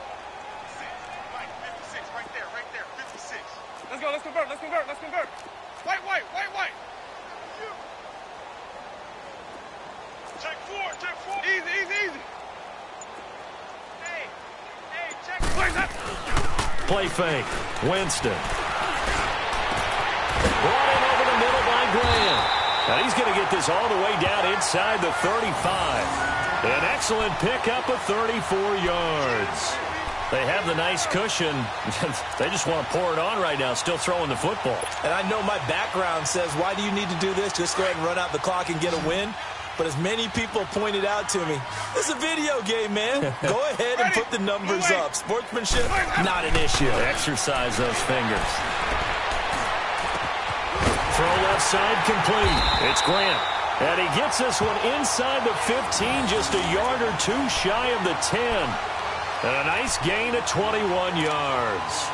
56, right there, 56. Let's go, let's convert. White. Check four. Easy. Hey, check. Play fake. Winston. Brought in over the middle by Graham. And he's going to get this all the way down inside the 35. An excellent pickup of 34 yards. They have the nice cushion. They just want to pour it on right now, still throwing the football. And I know my background says, why do you need to do this? Just go ahead and run out the clock and get a win. But as many people pointed out to me, it's a video game, man. Go ahead and put the numbers up. Sportsmanship, not an issue. Exercise those fingers. Throw left side complete. It's Grant. And he gets this one inside the 15, just a yard or two shy of the 10. And a nice gain of 21 yards.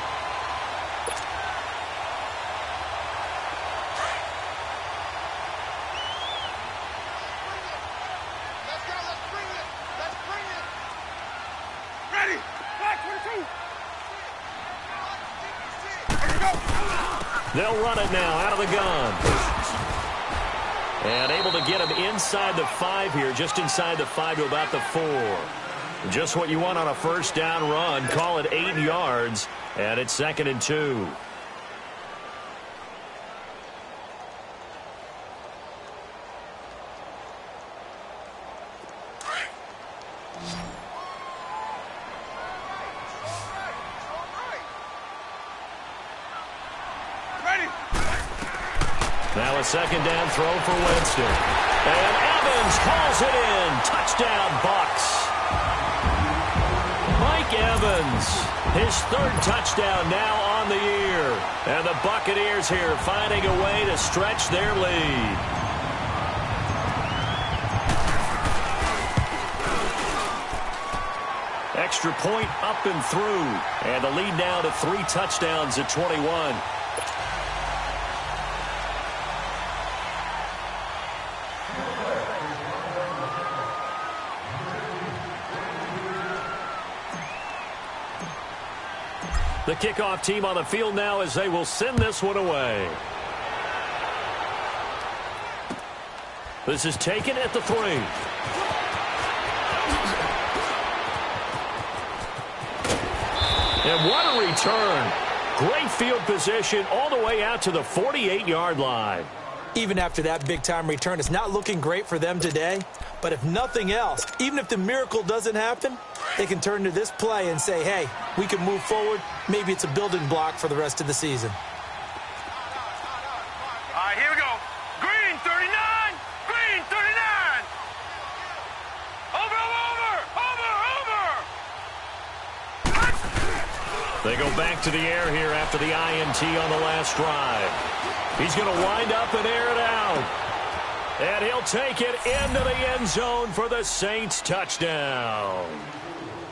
Let's bring it. Ready. Flag 22. Here we go. They'll run it now out of the gun. And able to get him inside the 5 here, just inside the 5 to about the 4. Just what you want on a first down run. Call it 8 yards, and it's 2nd and 2. Now a 2nd down throw for Winston. And Evans calls it in. Touchdown, Bucs. Mike Evans, his 3rd touchdown now on the year. And the Buccaneers here finding a way to stretch their lead. Extra point up and through. And the lead now to 3 touchdowns at 21. The kickoff team on the field now as they will send this one away. This is taken at the 3. And what a return. Great field position all the way out to the 48-yard line. Even after that big-time return, it's not looking great for them today. But if nothing else, even if the miracle doesn't happen, they can turn to this play and say, hey, we can move forward. Maybe it's a building block for the rest of the season. All right, here we go. Green 39. Green 39. Over. They go back to the air here after the INT on the last drive. He's going to wind up and air it out. And he'll take it into the end zone for the Saints touchdown.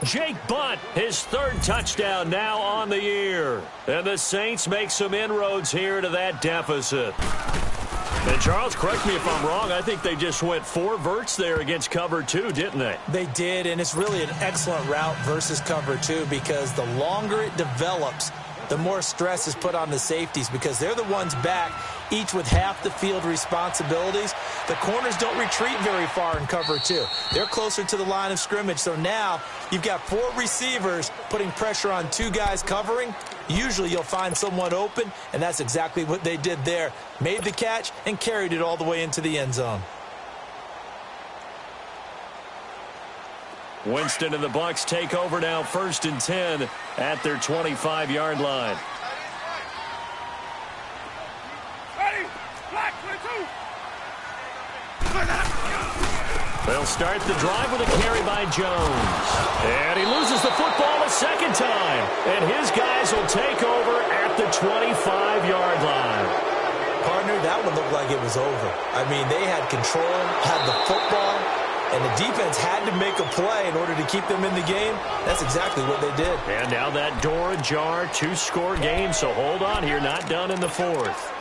Jake Butt, his 3rd touchdown now on the year. And the Saints make some inroads here to that deficit. And Charles, correct me if I'm wrong, I think they just went 4 verts there against cover 2, didn't they? They did, and it's really an excellent route versus cover 2 because the longer it develops, the more stress is put on the safeties because they're the ones back, each with half the field responsibilities. The corners don't retreat very far in cover 2. They're closer to the line of scrimmage. So now you've got 4 receivers putting pressure on 2 guys covering. usually you'll find someone open, and that's exactly what they did there. Made the catch and carried it all the way into the end zone. Winston and the Bucs take over now, 1st and 10 at their 25-yard line. Ready? Black 22. They'll start the drive with a carry by Jones. And he loses the football a second time. And his guys will take over at the 25-yard line. Partner, that one looked like it was over. I mean, they had control, had the football, and the defense had to make a play in order to keep them in the game. That's exactly what they did. And now that door ajar, 2-score game, so hold on here, not done in the 4th.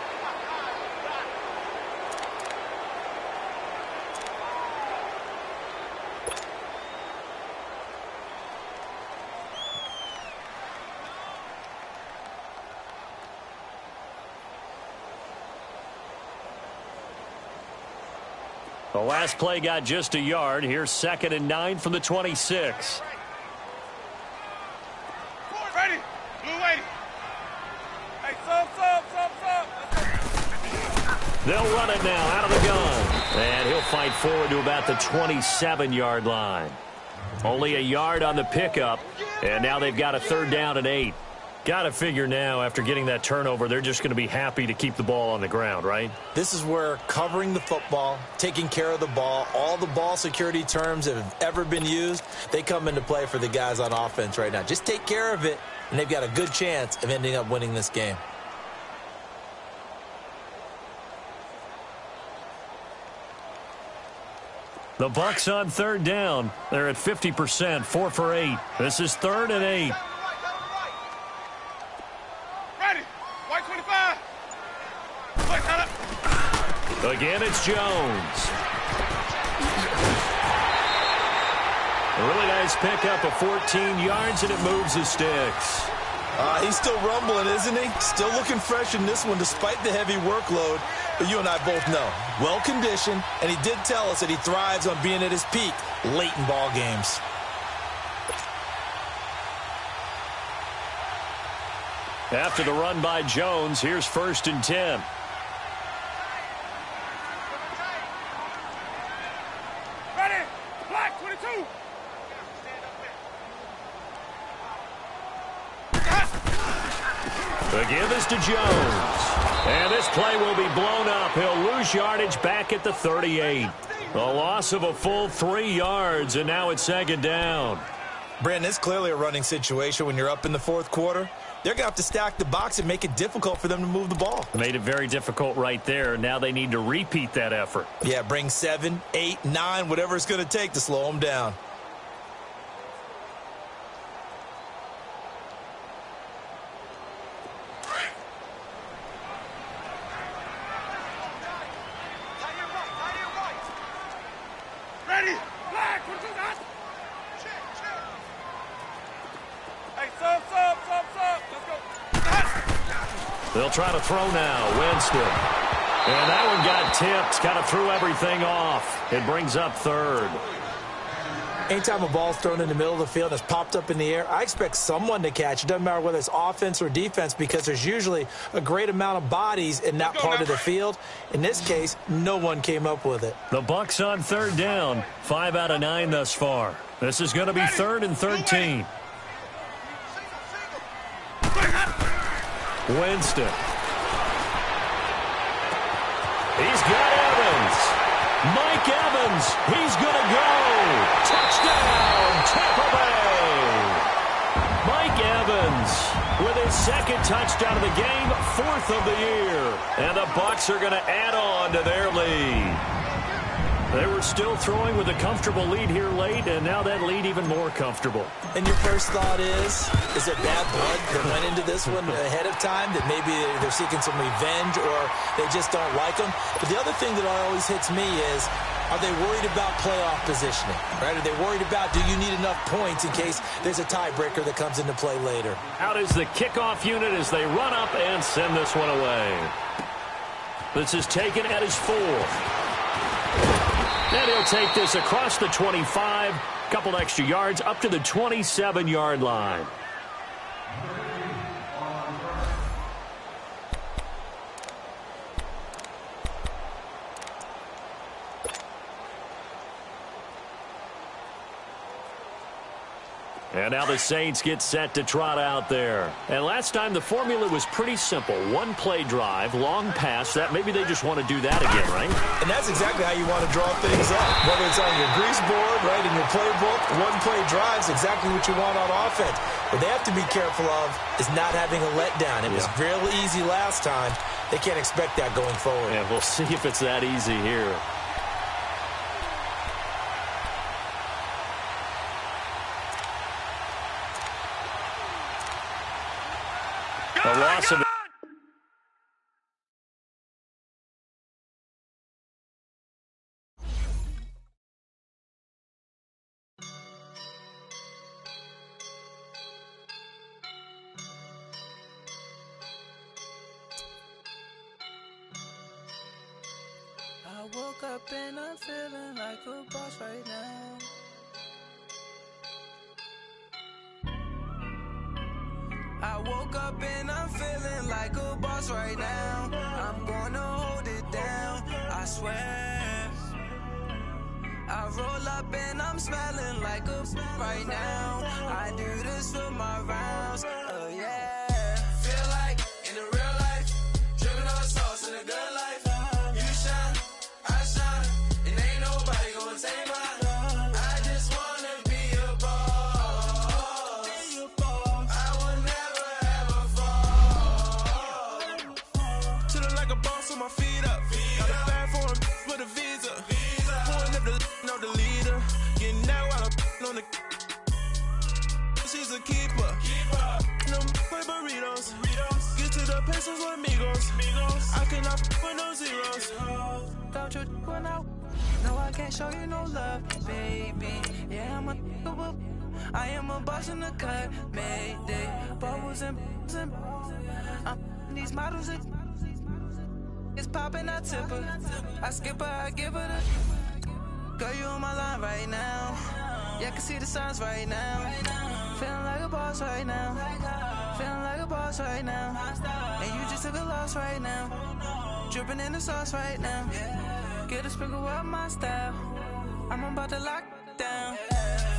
The last play got just a yard. Here's 2nd and 9 from the 26. Ready? Blue 80. Hey, sub. They'll run it now out of the gun. And he'll fight forward to about the 27-yard line. Only a yard on the pickup. And now they've got a 3rd down and 8. Got to figure now, after getting that turnover, they're just going to be happy to keep the ball on the ground, right? This is where covering the football, taking care of the ball, all the ball security terms that have ever been used, they come into play for the guys on offense right now. Just take care of it, and they've got a good chance of ending up winning this game. The Bucs on 3rd down. They're at 50%, 4 for 8. This is 3rd and 8. Again, it's Jones. A really nice pickup of 14 yards, and it moves the sticks. He's still rumbling, isn't he? Still looking fresh in this one despite the heavy workload. But you and I both know, well-conditioned, and he did tell us that he thrives on being at his peak late in ball games. After the run by Jones, here's 1st and 10. Ready? Black 22. The give is to Jones. And this play will be blown up. He'll lose yardage back at the 38. A loss of a full 3 yards, and now it's 2nd down. Brandon, it's clearly a running situation when you're up in the 4th quarter. They're going to have to stack the box and make it difficult for them to move the ball. Made it very difficult right there. Now they need to repeat that effort. Yeah, bring 7, 8, 9, whatever it's going to take to slow them down. Ready? Black 22. Hey, sub. Let's go. They'll try to throw now. Winston. And that one got tipped. Kind of threw everything off. It brings up 3rd. Anytime a ball's thrown in the middle of the field and it's popped up in the air, I expect someone to catch. It doesn't matter whether it's offense or defense because there's usually a great amount of bodies in that part of the field. In this case, no one came up with it. The Bucs on 3rd down. 5 out of 9 thus far. This is going to be 3rd and 13. Winston. He's got Evans. Mike Evans. He's going to go. Touchdown, Tampa Bay. Mike Evans with his 2nd touchdown of the game, 4th of the year. And the Bucs are going to add on to their lead. They were still throwing with a comfortable lead here late, and now that lead even more comfortable. And your first thought is it bad blood that went into this one ahead of time, that maybe they're seeking some revenge or they just don't like them? But the other thing that always hits me is, are they worried about playoff positioning? Right? Are they worried about, do you need enough points in case there's a tiebreaker that comes into play later? Out is the kickoff unit as they run up and send this one away. This is taken at his 4th. And he'll take this across the 25, couple extra yards up to the 27-yard line. And now the Saints get set to trot out there. And last time the formula was pretty simple. One play drive, long pass. That maybe they just want to do that again, right? And that's exactly how you want to draw things up. Whether it's on your grease board, right, in your playbook, one play drive is exactly what you want on offense. What they have to be careful of is not having a letdown. It was real easy last time. They can't expect that going forward. And we'll see if it's that easy here. A loss of I woke up and I'm feeling like a boss right now. I woke up and I'm feeling like a boss right now. I'm gonna hold it down, I swear. I roll up and I'm smelling like a right now. I do this for my rounds, yeah. Feel like in the real life, dripping on sauce in a good life. You shine, I shine, and ain't nobody gonna take mine. I just wanna be a boss. I will never ever fall. Chillin' like a boss with my feet up. Got a bag for him with a visa. Pulling up the leader. Getting that while I'm on the. She's a keeper. No play burritos. Get to the pesos with amigos. I cannot with no zeros. Don't you when no, I can't show you no love, baby. Yeah, I am a boss in the cut, Mayday. Bubbles and these models. It's popping, I tip her. I skip her, I give her the. Girl, you on my line right now. Yeah, I can see the signs right now. Feeling like a boss right now. Feeling like a boss right now. And you just took a loss right now. Dripping in the sauce right now. Get a sprinkle up my style. I'm about to lock down.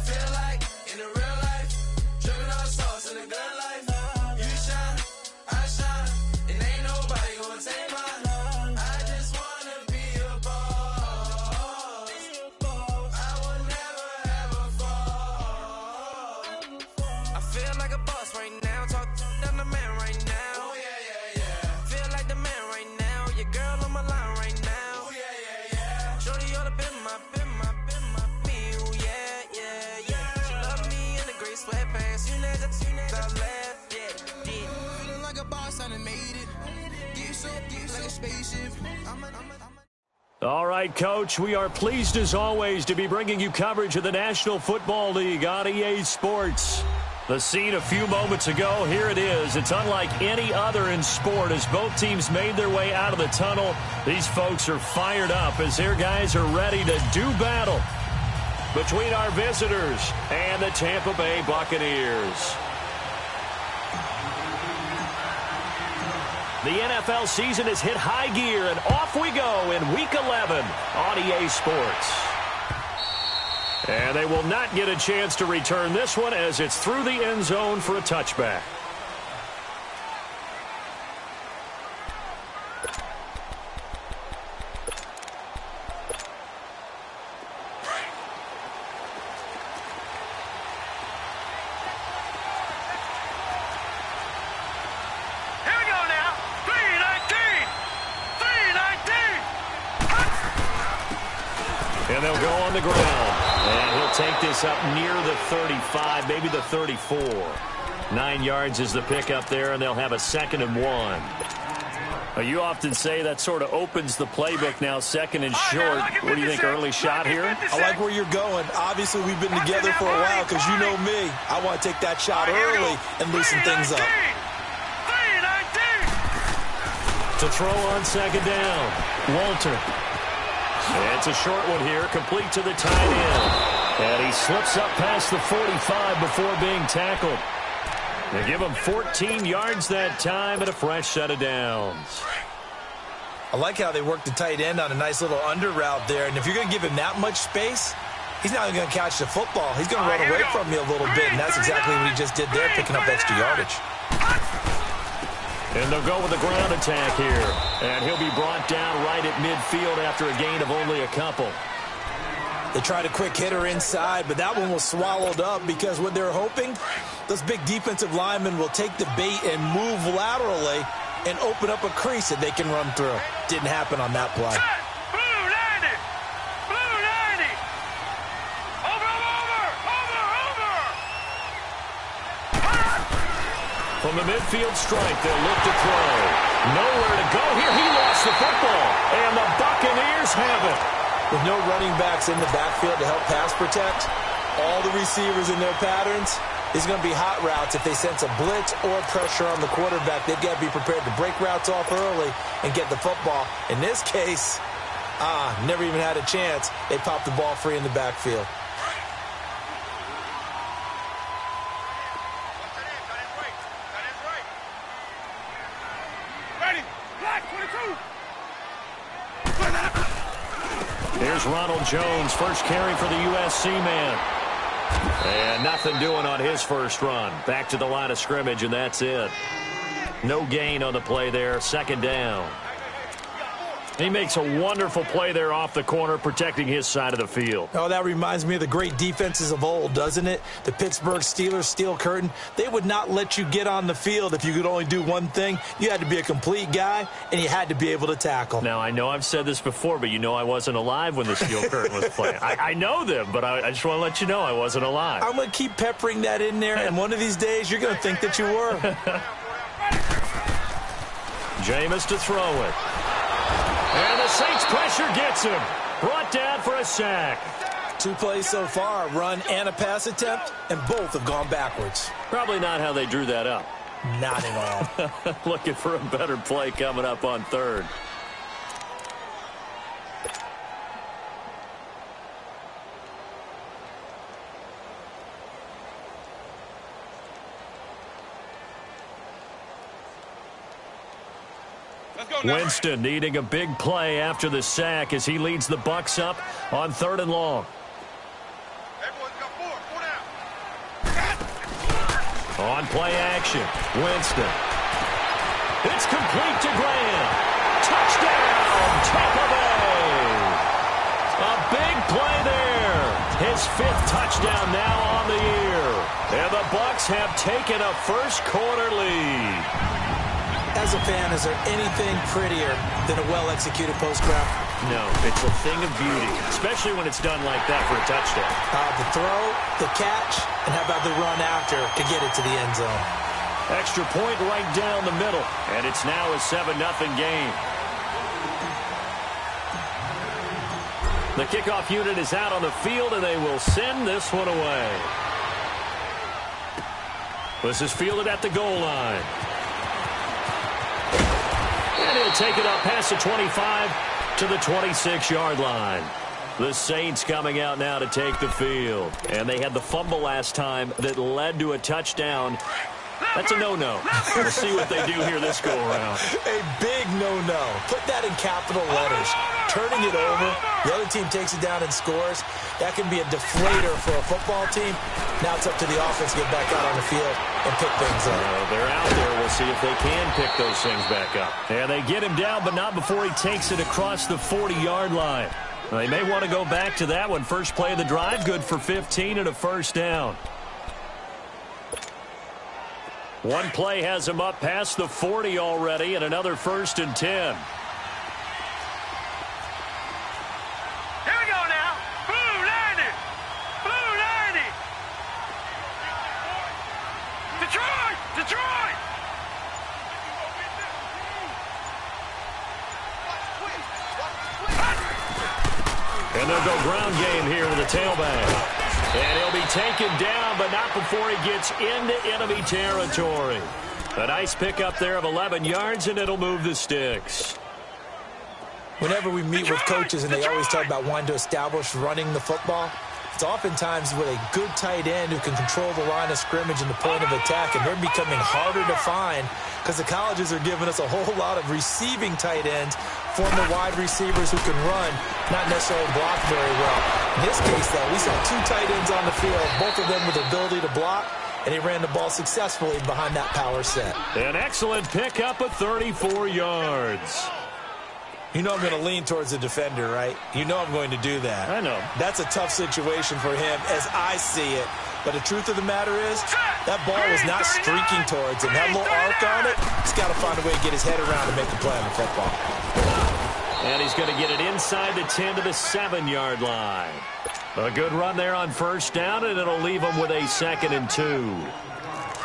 Feel like in the real life, dripping on sauce in a good life. You shine, I shine, and ain't nobody gonna take mine. I just wanna be a boss. I will never ever fall. I feel like a boss right now. Talk to the man right now. Oh yeah. Feel like the man right now. Your girl on my line right now. Oh yeah. Shorty ought to been my me. Oh yeah. She love me in the gray sweatpants. You never left. Yeah. Feeling like a boss, I done made it. Get so like a spaceship. All right, Coach, we are pleased as always to be bringing you coverage of the National Football League on EA Sports. The scene a few moments ago, here it is. It's unlike any other in sport as both teams made their way out of the tunnel. These folks are fired up as their guys are ready to do battle between our visitors and the Tampa Bay Buccaneers. The NFL season has hit high gear, and off we go in Week 11 on EA Sports. And they will not get a chance to return this one as it's through the end zone for a touchback. And they'll go on the ground. And he'll take this up near the 35, maybe the 34. 9 yards is the pickup there, and they'll have a 2nd and 1. You often say that sort of opens the playbook now, 2nd and short. What do you think, early shot here? I like where you're going. Obviously, we've been together for a while because you know me. I want to take that shot early and loosen things up. To throw on 2nd down, Walter. It's a short one here, complete to the tight end. And he slips up past the 45 before being tackled. They give him 14 yards that time and a fresh set of downs. I like how they work the tight end on a nice little under route there. And if you're going to give him that much space, he's not going to catch the football. He's going to run away from you a little bit, and that's exactly what he just did there, picking up extra yardage. And they'll go with the ground attack here. And he'll be brought down right at midfield after a gain of only a couple. They tried a quick hitter inside, but that one was swallowed up because what they're hoping, those big defensive linemen will take the bait and move laterally and open up a crease that they can run through. Didn't happen on that play. Blue 90! Blue 90! Over! From the midfield strike, they'll look to throw. Nowhere to go here. He lost the football. And the Buccaneers have it. With no running backs in the backfield to help pass protect, all the receivers in their patterns, is going to be hot routes. If they sense a blitz or pressure on the quarterback, they've got to be prepared to break routes off early and get the football. In this case, never even had a chance. They popped the ball free in the backfield. Ready! Black 22! Here's Ronald Jones, first carry for the USC man. And nothing doing on his first run. Back to the line of scrimmage, and that's it. No gain on the play there, second down. He makes a wonderful play there off the corner, protecting his side of the field. Oh, that reminds me of the great defenses of old, doesn't it? The Pittsburgh Steelers steel curtain. They would not let you get on the field if you could only do one thing. You had to be a complete guy, and you had to be able to tackle. Now, I know I've said this before, but you know I wasn't alive when the steel curtain was playing. I know them, but I just want to let you know I wasn't alive. I'm going to keep peppering that in there, and one of these days you're going to think that you were. Jameis to throw it. And the Saints pressure gets him. Brought down for a sack. 2 plays so far, a run and a pass attempt, and both have gone backwards. Probably not how they drew that up. Not at all. Looking for a better play coming up on third. Winston needing a big play after the sack as he leads the Bucs up on 3rd and long. On play action, Winston. It's complete to Graham. Touchdown, Tampa Bay. A big play there. His 5th touchdown now on the year. And the Bucs have taken a first quarter lead. As a fan, is there anything prettier than a well-executed post-grab? No, it's a thing of beauty, especially when it's done like that for a touchdown. The throw, the catch, and how about the run after to get it to the end zone? Extra point right down the middle, and it's now a 7-0 game. The kickoff unit is out on the field, and they will send this one away. This is fielded at the goal line. And he'll take it up past the 25 to the 26-yard line. The Saints coming out now to take the field. And they had the fumble last time that led to a touchdown. That's a no-no. We'll see what they do here this go-around. A big no-no. Put that in capital letters. Turning it over, the other team takes it down and scores. That can be a deflator for a football team. Now it's up to the offense to get back out on the field and pick things up. They're out there. We'll see if they can pick those things back up. And they get him down, but not before he takes it across the 40-yard line. They may want to go back to that one. First play of the drive, good for 15 and a first down. One play has him up past the 40 already, and another 1st and 10. Here we go now. Blue 90. Blue 90. Detroit. Detroit. And they'll go ground game here with a tailback. And he'll be taken down, but not before he gets into enemy territory. A nice pickup there of 11 yards, and it'll move the sticks. Whenever we meet with coaches and they always talk about wanting to establish running the football, it's oftentimes with a good tight end who can control the line of scrimmage and the point of attack, and they're becoming harder to find because the colleges are giving us a whole lot of receiving tight ends, former wide receivers who can run, not necessarily block very well. In this case, though, we saw two tight ends on the field, both of them with the ability to block, and he ran the ball successfully behind that power set. An excellent pickup of 34 yards. You know I'm going to lean towards the defender, right? You know I'm going to do that. I know. That's a tough situation for him as I see it. But the truth of the matter is, that ball was not streaking towards him. That little arc on it, he's got to find a way to get his head around and make the play on the football. And he's going to get it inside the 10 to the 7-yard line. A good run there on first down, and it'll leave him with a 2nd and 2.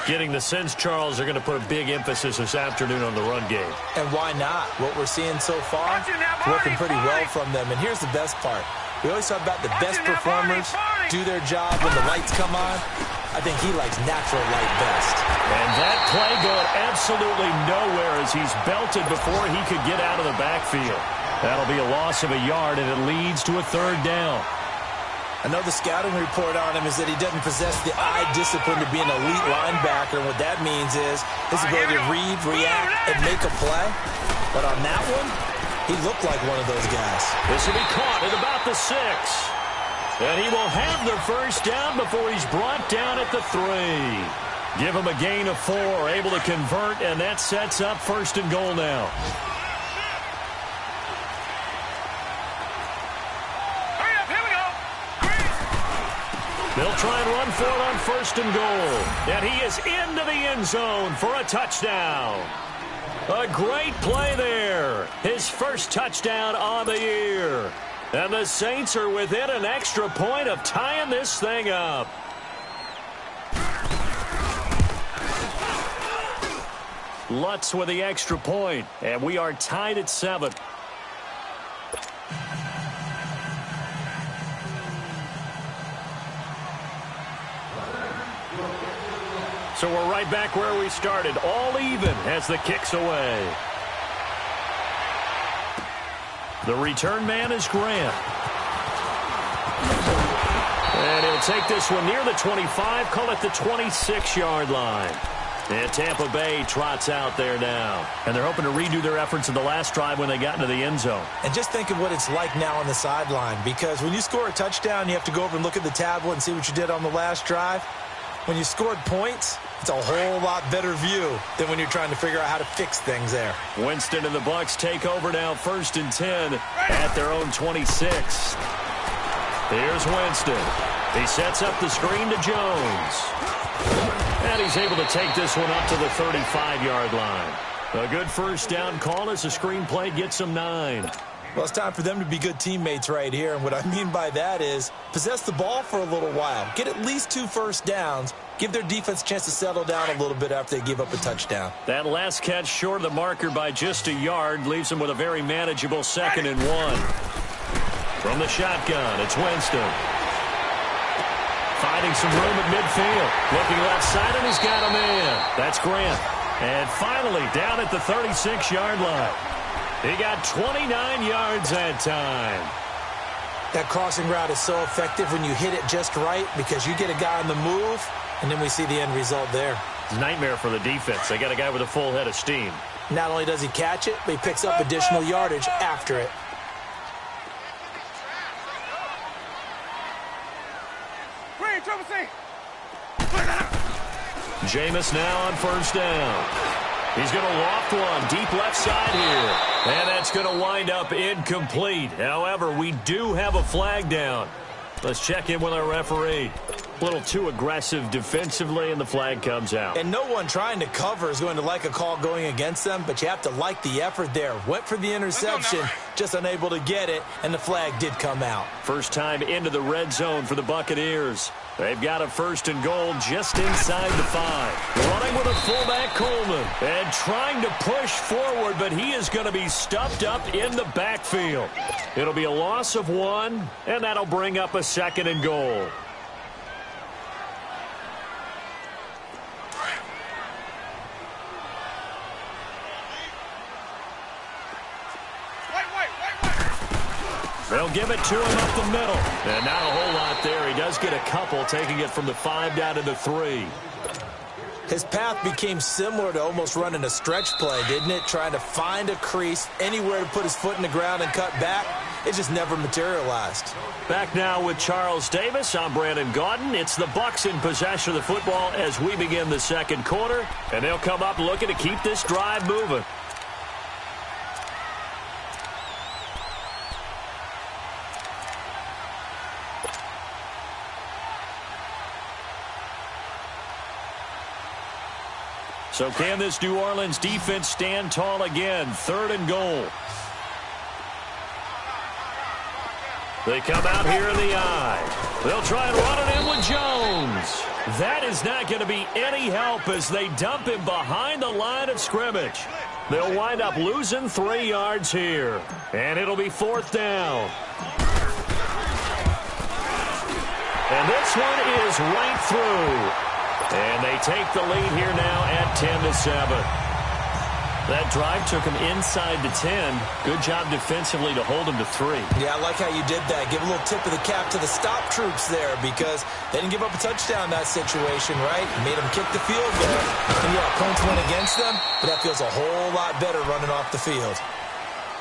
Getting the sense, Charles, they're going to put a big emphasis this afternoon on the run game. And why not? What we're seeing so far is working pretty well from them. And here's the best part. We always talk about the best performers do their job when the lights come on. I think he likes natural light best. And that play going absolutely nowhere as he's belted before he could get out of the backfield. That'll be a loss of a yard, and it leads to a 3rd down. I know the scouting report on him is that he doesn't possess the eye discipline to be an elite linebacker. And what that means is his ability to read, react, and make a play. But on that one, he looked like one of those guys. This will be caught at about the 6. And he will have the first down before he's brought down at the 3. Give him a gain of 4, able to convert, and that sets up 1st and goal now. They'll try and run for it on 1st and goal. And he is into the end zone for a touchdown. A great play there. His first touchdown on the year. And the Saints are within an extra point of tying this thing up. Lutz with the extra point, and we are tied at 7. So we're right back where we started, all even as the kick's away. The return man is Grant. And he'll take this one near the 25, call it the 26-yard line. And Tampa Bay trots out there now. And they're hoping to redo their efforts in the last drive when they got into the end zone. And just think of what it's like now on the sideline, because when you score a touchdown, you have to go over and look at the tablet and see what you did on the last drive. When you scored points, it's a whole lot better view than when you're trying to figure out how to fix things there. Winston and the Bucs take over now, 1st and 10 at their own 26. Here's Winston. He sets up the screen to Jones. And he's able to take this one up to the 35-yard line. A good first down call as the screen play gets him 9. Well, it's time for them to be good teammates right here. And what I mean by that is possess the ball for a little while. Get at least 2 first downs. Give their defense a chance to settle down a little bit after they give up a touchdown. That last catch short of the marker by just a yard leaves them with a very manageable 2nd and 1. From the shotgun, it's Winston. Finding some room at midfield. Looking left side, and he's got a man. That's Grant. And finally, down at the 36-yard line. He got 29 yards that time. That crossing route is so effective when you hit it just right because you get a guy on the move, and then we see the end result there. It's a nightmare for the defense. They got a guy with a full head of steam. Not only does he catch it, but he picks up additional yardage after it. Jameis now on first down. He's going to loft one deep left side here. And that's going to wind up incomplete. However, we do have a flag down. Let's check in with our referee. A little too aggressive defensively, and the flag comes out. And no one trying to cover is going to like a call going against them, but you have to like the effort there. Went for the interception, just unable to get it, and the flag did come out. First time into the red zone for the Buccaneers. They've got a 1st and goal just inside the 5. Running with a fullback, Coleman, and trying to push forward, but he is going to be stuffed up in the backfield. It'll be a loss of 1, and that'll bring up a 2nd and goal. They'll give it to him up the middle. And not a whole lot there. He does get a couple, taking it from the 5 down to the 3. His path became similar to almost running a stretch play, didn't it? Trying to find a crease, anywhere to put his foot in the ground and cut back. it just never materialized. Back now with Charles Davis. I'm Brandon Gaudin. It's the Bucs in possession of the football as we begin the second quarter, and they'll come up looking to keep this drive moving. So can this New Orleans defense stand tall again? 3rd and goal. They come out here in the eye. They'll try and run it in with Jones. That is not going to be any help as they dump him behind the line of scrimmage. They'll wind up losing 3 yards here. And it'll be 4th down. And this one is right through. And they take the lead here now at 10-7. That drive took him inside the 10. Good job defensively to hold him to 3. Yeah, I like how you did that. Give a little tip of the cap to the stop troops there because they didn't give up a touchdown in that situation, right? Made them kick the field goal. And yeah, points went against them, but that feels a whole lot better running off the field.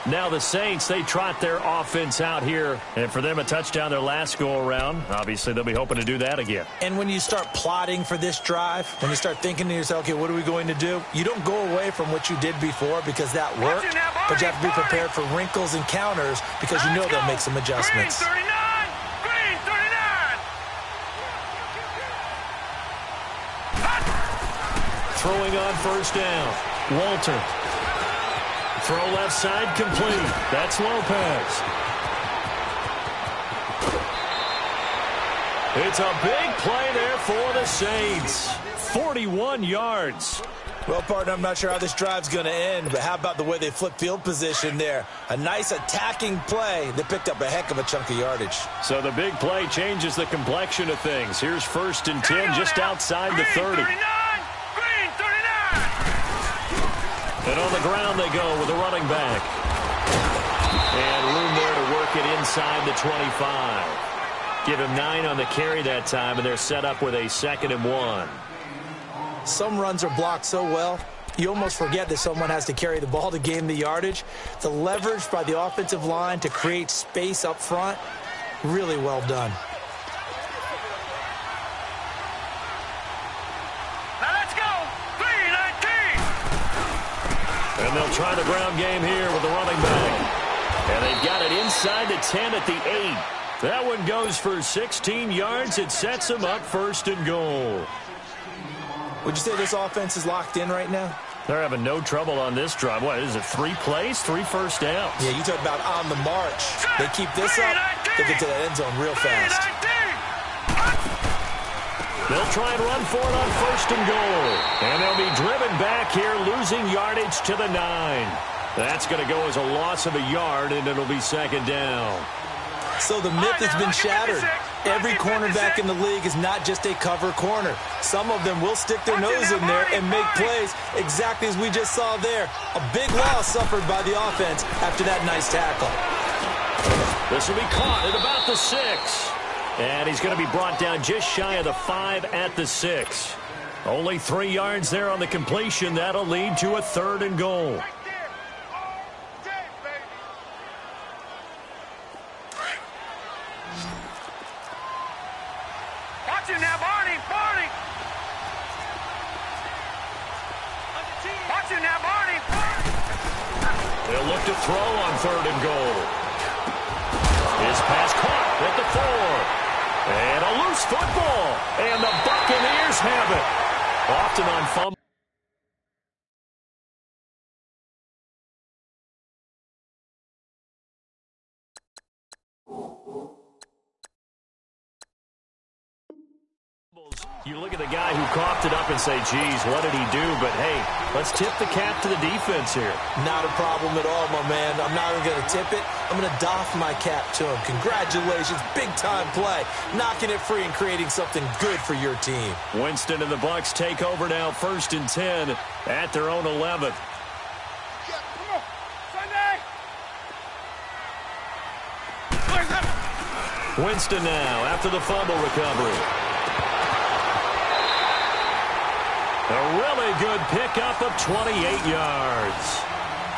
Now the Saints, they trot their offense out here. And for them, a touchdown their last go-around. Obviously, they'll be hoping to do that again. And when you start plotting for this drive, when you start thinking to yourself, okay, what are we going to do? You don't go away from what you did before because that worked. But you have to be prepared for wrinkles and counters because you know they'll make some adjustments. Green 39! Green 39! Throwing on 1st down. Walter. Throw left side complete. That's Lopez. It's a big play there for the Saints. 41 yards. Well, partner, I'm not sure how this drive's going to end, but how about the way they flip field position there? A nice attacking play that picked up a heck of a chunk of yardage. So the big play changes the complexion of things. Here's 1st and 10 just outside the 30. And on the ground they go with a running back. And room there to work it inside the 25. Give him 9 on the carry that time, and they're set up with a 2nd and 1. Some runs are blocked so well, you almost forget that someone has to carry the ball to gain the yardage. The leverage by the offensive line to create space up front, really well done. And they'll try the ground game here with the running back. And they've got it inside the 10 at the 8. That one goes for 16 yards. It sets them up 1st and goal. Would you say this offense is locked in right now? They're having no trouble on this drive. What is it, 3 plays, 3 first downs? Yeah, you talk about on the march. They keep this up, they'll get to that end zone real fast. They'll try and run for it on 1st and goal. And they'll be driven back here, losing yardage to the 9. That's going to go as a loss of a yard, and it'll be 2nd down. So the myth has been shattered. Every cornerback in the league is not just a cover corner. Some of them will stick their nose in there and make plays exactly as we just saw there. A big loss suffered by the offense after that nice tackle. This will be caught at about the 6. And he's going to be brought down just shy of the 5 at the 6. Only 3 yards there on the completion. That'll lead to a 3rd and goal. Watch it now, Barney! Barney! Watch it now, Barney! They'll look to throw on 3rd and goal. His pass caught at the 4. And a loose football. And the Buccaneers have it. Often on fumble. You look at the guy who coughed it up and say, geez, what did he do? But, hey, let's tip the cap to the defense here. Not a problem at all, my man. I'm not even going to tip it. I'm going to doff my cap to him. Congratulations. Big-time play. Knocking it free and creating something good for your team. Winston and the Bucs take over now, 1st and 10 at their own 11th. Winston now after the fumble recovery. A really good pickup of 28 yards.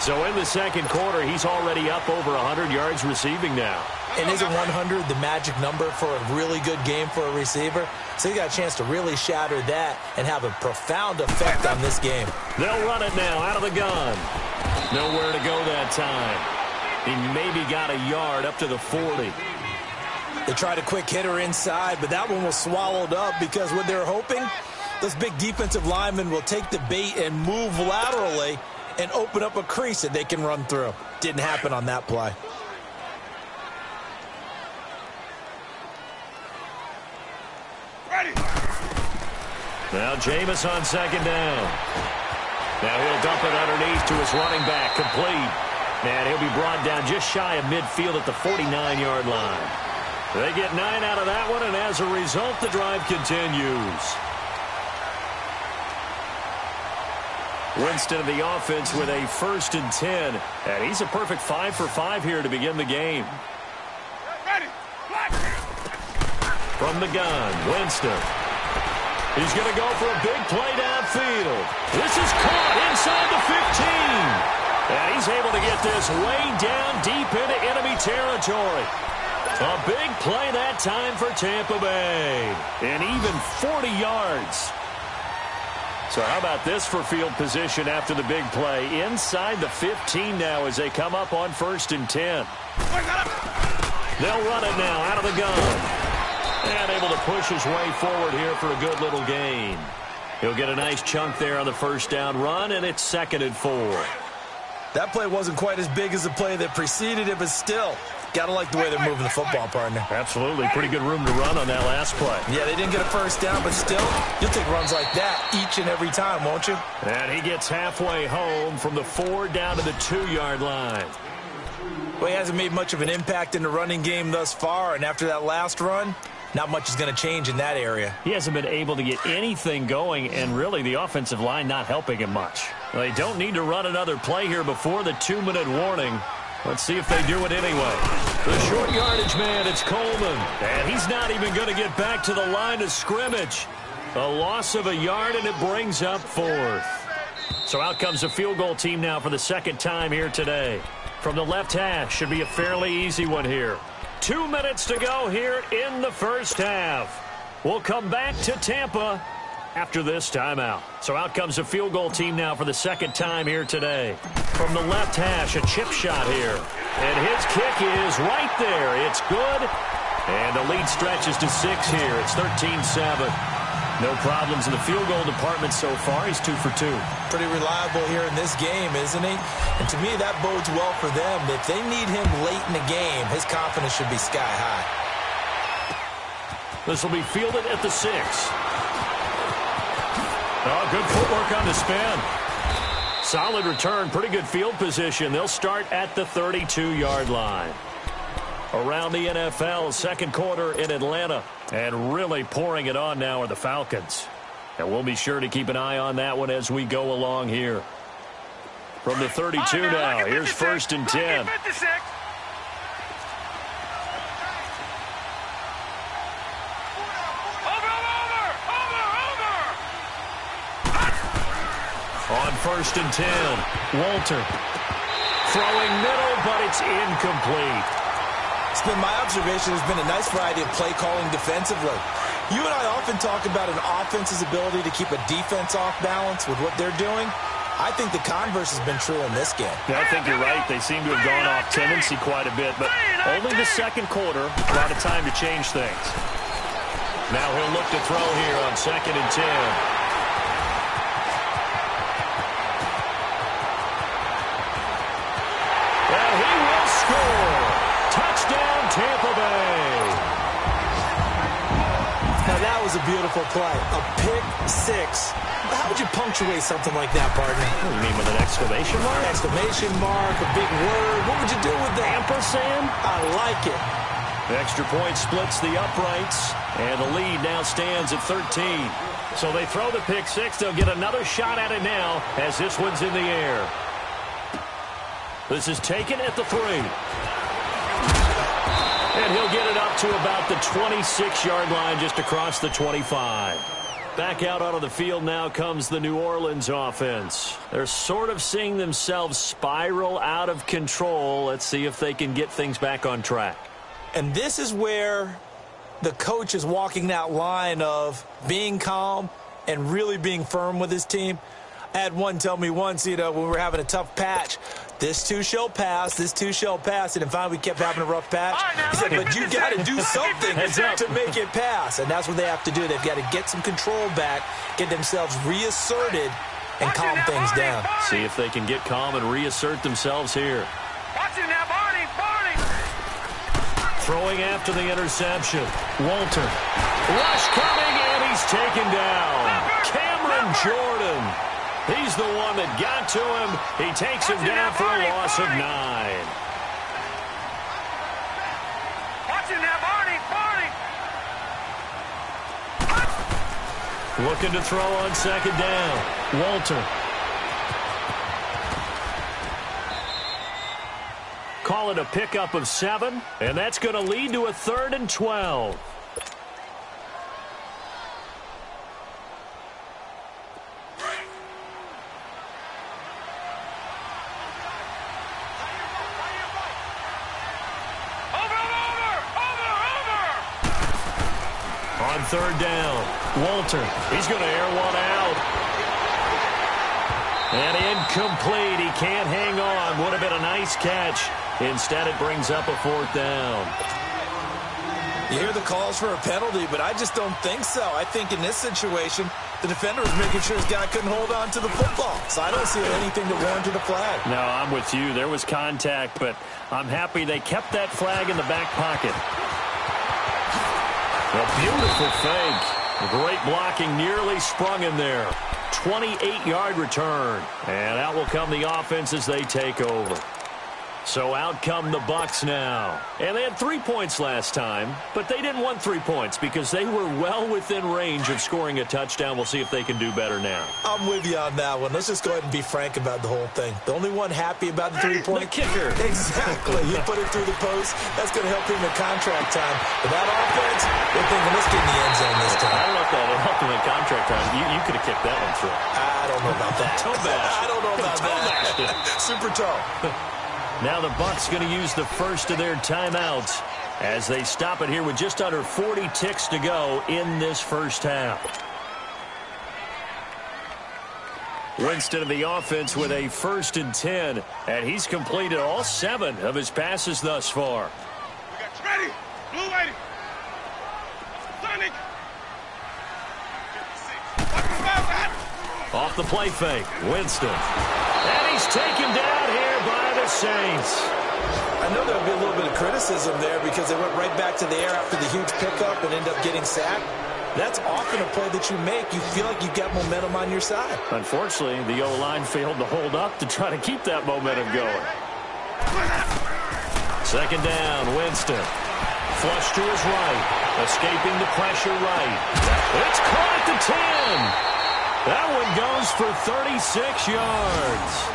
So in the second quarter, he's already up over 100 yards receiving now. And isn't 100 the magic number for a really good game for a receiver? So he got a chance to really shatter that and have a profound effect on this game. They'll run it now out of the gun. Nowhere to go that time. He maybe got a yard up to the 40. They tried a quick hitter inside, but that one was swallowed up because what they're hoping, those big defensive linemen will take the bait and move laterally and open up a crease that they can run through. Didn't happen on that play. Now Jameis on second down. Now he'll dump it underneath to his running back, complete. And he'll be brought down just shy of midfield at the 49-yard line. They get 9 out of that one, and as a result, the drive continues. Winston of the offense with a 1st and 10. And he's a perfect 5 for 5 here to begin the game. From the gun, Winston. He's going to go for a big play downfield. This is caught inside the 15. And he's able to get this way down deep into enemy territory. A big play that time for Tampa Bay. And even 40 yards. So how about this for field position after the big play? Inside the 15 now as they come up on 1st and 10. They'll run it now out of the gun. And able to push his way forward here for a good little gain. He'll get a nice chunk there on the 1st down run, and it's 2nd and 4. That play wasn't quite as big as the play that preceded it, but still, got to like the way they're moving the football, partner. Absolutely. Pretty good room to run on that last play. Yeah, they didn't get a 1st down, but still, you'll take runs like that each and every time, won't you? And he gets halfway home from the 4 down to the 2-yard line. Well, he hasn't made much of an impact in the running game thus far, and after that last run, not much is going to change in that area. He hasn't been able to get anything going, and really the offensive line not helping him much. They don't need to run another play here before the 2-minute warning. Let's see if they do it anyway. The short yardage man, it's Coleman. And he's not even going to get back to the line of scrimmage. A loss of a yard, and it brings up 4th. So out comes the field goal team now for the 2nd time here today. From the left hash, should be a fairly easy one here. 2 minutes to go here in the 1st half. We'll come back to Tampa after this timeout. So out comes the field goal team now for the 2nd time here today. From the left hash, a chip shot here. And his kick is right there. It's good. And the lead stretches to 6 here. It's 13-7. No problems in the field goal department so far. He's 2 for 2. Pretty reliable here in this game, isn't he? And to me, that bodes well for them. If they need him late in the game, his confidence should be sky high. This will be fielded at the 6. Oh, good footwork on the spin. Solid return, pretty good field position. They'll start at the 32-yard line. Around the NFL, 2nd quarter in Atlanta. And really pouring it on now are the Falcons. And we'll be sure to keep an eye on that one as we go along here. From the 32 now, here's 1st and 10. On 1st and 10, Walter. Throwing middle, but it's incomplete. It's been my observation there's been a nice variety of play calling defensively. You and I often talk about an offense's ability to keep a defense off balance with what they're doing. I think the converse has been true in this game. Yeah, I think you're right. They seem to have gone off tendency quite a bit, but only the 2nd quarter. A lot of time to change things. Now he'll look to throw here on 2nd and 10. Tampa Bay. Now that was a beautiful play. A pick 6. How would you punctuate something like that, partner? What do you mean, with an exclamation mark? Exclamation mark, a big word. What would you do with that? Ampersand? I like it. The extra point splits the uprights, and the lead now stands at 13. So they throw the pick 6. They'll get another shot at it now as this one's in the air. This is taken at the 3. And he'll get it up to about the 26-yard line, just across the 25. Back out onto the field now comes the New Orleans offense. They're sort of seeing themselves spiral out of control. Let's see if they can get things back on track. And this is where the coach is walking that line of being calm and really being firm with his team. I had one tell me once, when we were having a tough patch, this too shall pass, this too shall pass. And finally we kept having a rough patch. He said, but you got to do something to make it pass. And that's what they have to do. They've got to get some control back, get themselves reasserted, and calm things down. See if they can get calm and reassert themselves here. Throwing after the interception. Walter. Rush coming, and he's taken down. Cameron Jordan. He's the one that got to him. He takes him down for a loss of 9. Looking to throw on second down. Walter. Call it a pickup of 7, and that's going to lead to a 3rd and 12. On 3rd down, Walter. He's going to air one out. And incomplete. He can't hang on. Would have been a nice catch. Instead, it brings up a 4th down. You hear the calls for a penalty, but I just don't think so. I think in this situation, the defender was making sure his guy couldn't hold on to the football. So I don't see anything that warranted a flag. No, I'm with you. There was contact, but I'm happy they kept that flag in the back pocket. A beautiful fake. Great blocking, nearly sprung in there. 28-yard return. And out will come the offense as they take over. So out come the Bucs now. And they had 3 points last time, but they didn't want 3 points because they were well within range of scoring a touchdown. We'll see if they can do better now. I'm with you on that one. Let's just go ahead and be frank about the whole thing. The only one happy about the 3-point kicker. Exactly. You put it through the post. That's going to help him in contract time. But that offense, they're thinking, let's get in the end zone this time. I don't know if that helped him in contract time. You could have kicked that one through. I don't know about that. Toe bash. I don't know about that. Super toe. Now the Bucs going to use the first of their timeouts as they stop it here with just under 40 ticks to go in this first half. Winston of the offense with a 1st and 10, and he's completed all 7 of his passes thus far. We got ready. Blue lady. Sonic. Off the play fake, Winston. And he's taken down here by the Saints. I know there'll be a little bit of criticism there because they went right back to the air after the huge pickup and end up getting sacked. That's often a play that you make. You feel like you've got momentum on your side. Unfortunately, the O-line failed to hold up to try to keep that momentum going. Second down, Winston. Flush to his right. Escaping the pressure right. It's caught at the 10. That one goes for 36 yards.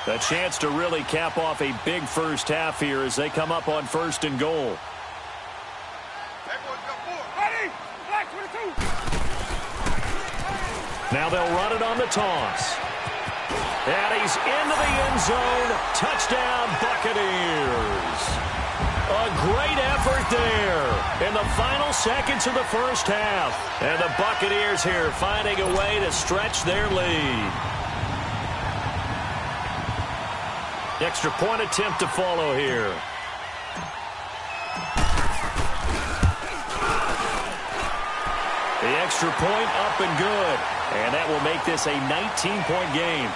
A chance to really cap off a big first half here as they come up on 1st and goal. Now they'll run it on the toss. And he's into the end zone. Touchdown, Buccaneers. A great effort there in the final seconds of the first half. And the Buccaneers here finding a way to stretch their lead. Extra point attempt to follow here. The extra point up and good. And that will make this a 19-point game.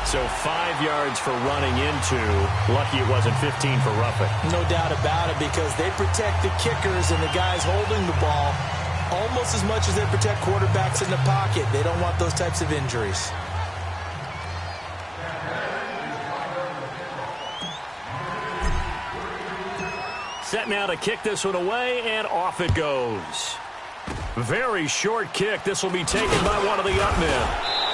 So 5 yards for running into. Lucky it wasn't 15 for roughing. No doubt about it because they protect the kickers and the guys holding the ball almost as much as they protect quarterbacks in the pocket. They don't want those types of injuries. Set now to kick this one away, and off it goes. Very short kick. This will be taken by one of the up men.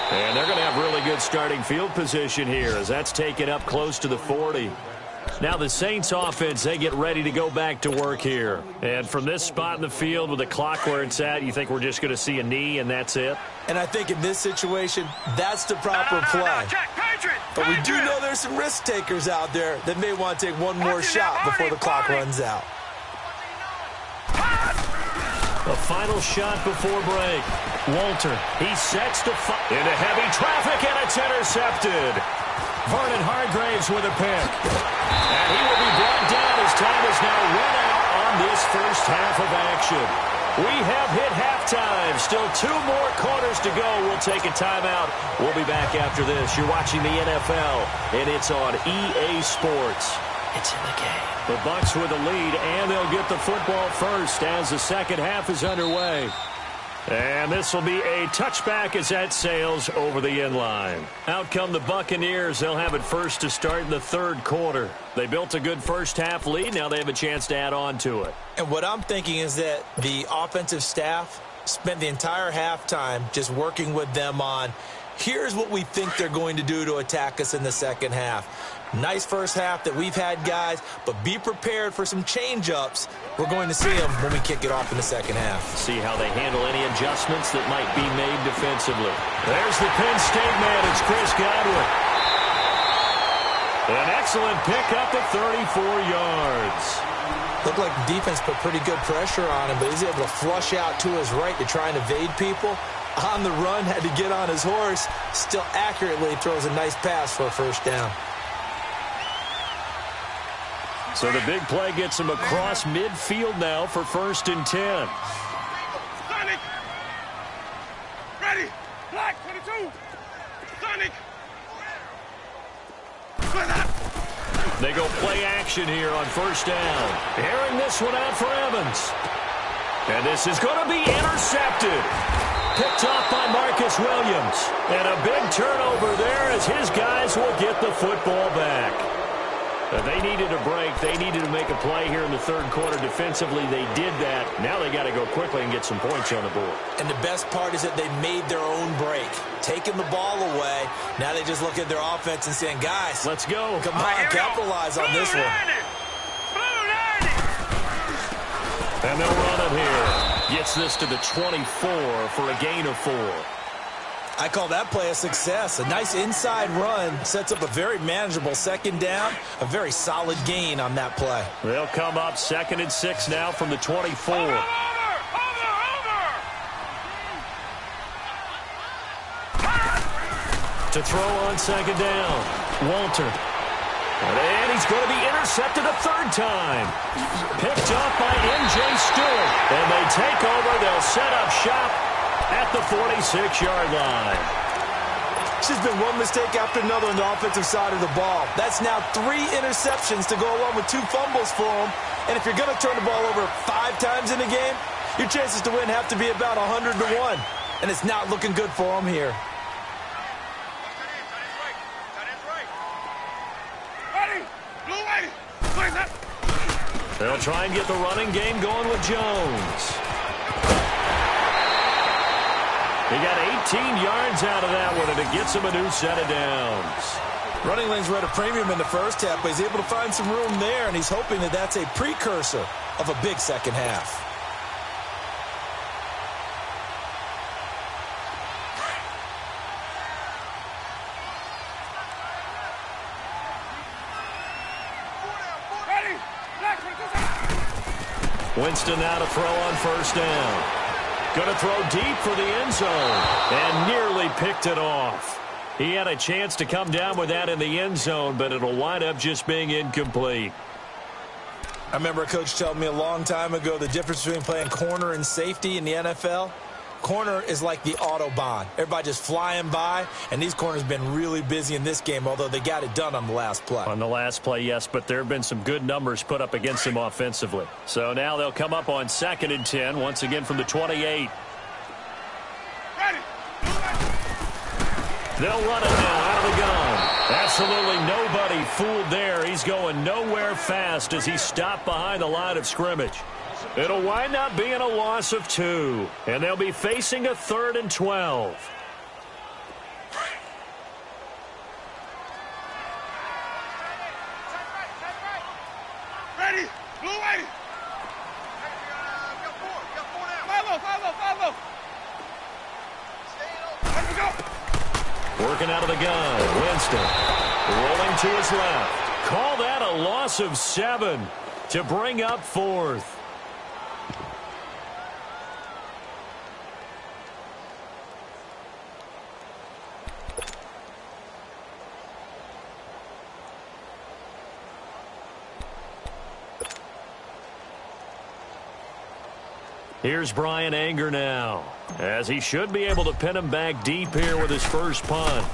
And they're going to have really good starting field position here as that's taken up close to the 40. Now the Saints offense, they get ready to go back to work here. And from this spot in the field with the clock where it's at, you think we're just going to see a knee and that's it? And I think in this situation, that's the proper play. But we do know there's some risk takers out there that may want to take one more shot before the clock runs out. The final shot before break. Walter, he sets to into heavy traffic, and it's intercepted. Vernon Hargraves with a pick. And he will be brought down as time is now run out on this first half of action. We have hit halftime. Still 2 more quarters to go. We'll take a timeout. We'll be back after this. You're watching the NFL, and it's on EA Sports. It's in the game. The Bucs with the lead, and they'll get the football first as the second half is underway. And this will be a touchback as that sails over the end line. Out come the Buccaneers. They'll have it first to start in the third quarter. They built a good first half lead. Now they have a chance to add on to it. And what I'm thinking is that the offensive staff spent the entire halftime just working with them on, here's what we think they're going to do to attack us in the second half. Nice first half that we've had, guys, but be prepared for some change-ups. We're going to see them when we kick it off in the second half. See how they handle any adjustments that might be made defensively. There's the Penn State man. It's Chris Godwin. An excellent pick up at 34 yards. Looked like the defense put pretty good pressure on him, but he's able to flush out to his right to try and evade people. On the run, had to get on his horse. Still accurately throws a nice pass for a first down. So the big play gets him across midfield now for 1st and 10. Sonic! Ready! Black 22! Sonic! They go play action here on 1st down. Airing this one out for Evans. And this is going to be intercepted. Picked off by Marcus Williams. And a big turnover there as his guys will get the football back. They needed a break. They needed to make a play here in the third quarter. Defensively, they did that. Now they got to go quickly and get some points on the board. And the best part is that they made their own break. Taking the ball away. Now they just look at their offense and saying, guys, let's go. Come on, capitalize on this one. And they'll run it here. Gets this to the 24 for a gain of 4. I call that play a success. A nice inside run sets up a very manageable second down. A very solid gain on that play. They'll come up 2nd and 6 now from the 24. Over! To throw on 2nd down. Walter. And he's going to be intercepted a 3rd time. Picked up by M.J. Stewart. And they take over. They'll set up shop at the 46-yard line. It's just been one mistake after another on the offensive side of the ball. That's now 3 interceptions to go along with 2 fumbles for them. And if you're going to turn the ball over 5 times in a game, your chances to win have to be about 100 to 1. And it's not looking good for them here. They'll try and get the running game going with Jones. He got 18 yards out of that one, and it gets him a new set of downs. Running lanes were at a premium in the first half, but he's able to find some room there, and he's hoping that that's a precursor of a big second half. Winston now to throw on 1st down. Going to throw deep for the end zone. And nearly picked it off. He had a chance to come down with that in the end zone, but it'll wind up just being incomplete. I remember a coach telling me a long time ago the difference between playing corner and safety in the NFL. Corner is like the Autobahn. Everybody just flying by, and these corners have been really busy in this game, although they got it done on the last play. On the last play, yes, but there have been some good numbers put up against them offensively. So now they'll come up on 2nd and 10, once again from the 28. They'll run it now out of the gun. Absolutely nobody fooled there. He's going nowhere fast as he stopped behind the line of scrimmage. It'll wind up being a loss of 2, and they'll be facing a 3rd and 12. Ready? Blue way. Follow. Let's go. Working out of the gun. Winston rolling to his left. Call that a loss of 7 to bring up 4th. Here's Brian Anger now, as he should be able to pin him back deep here with his first punt.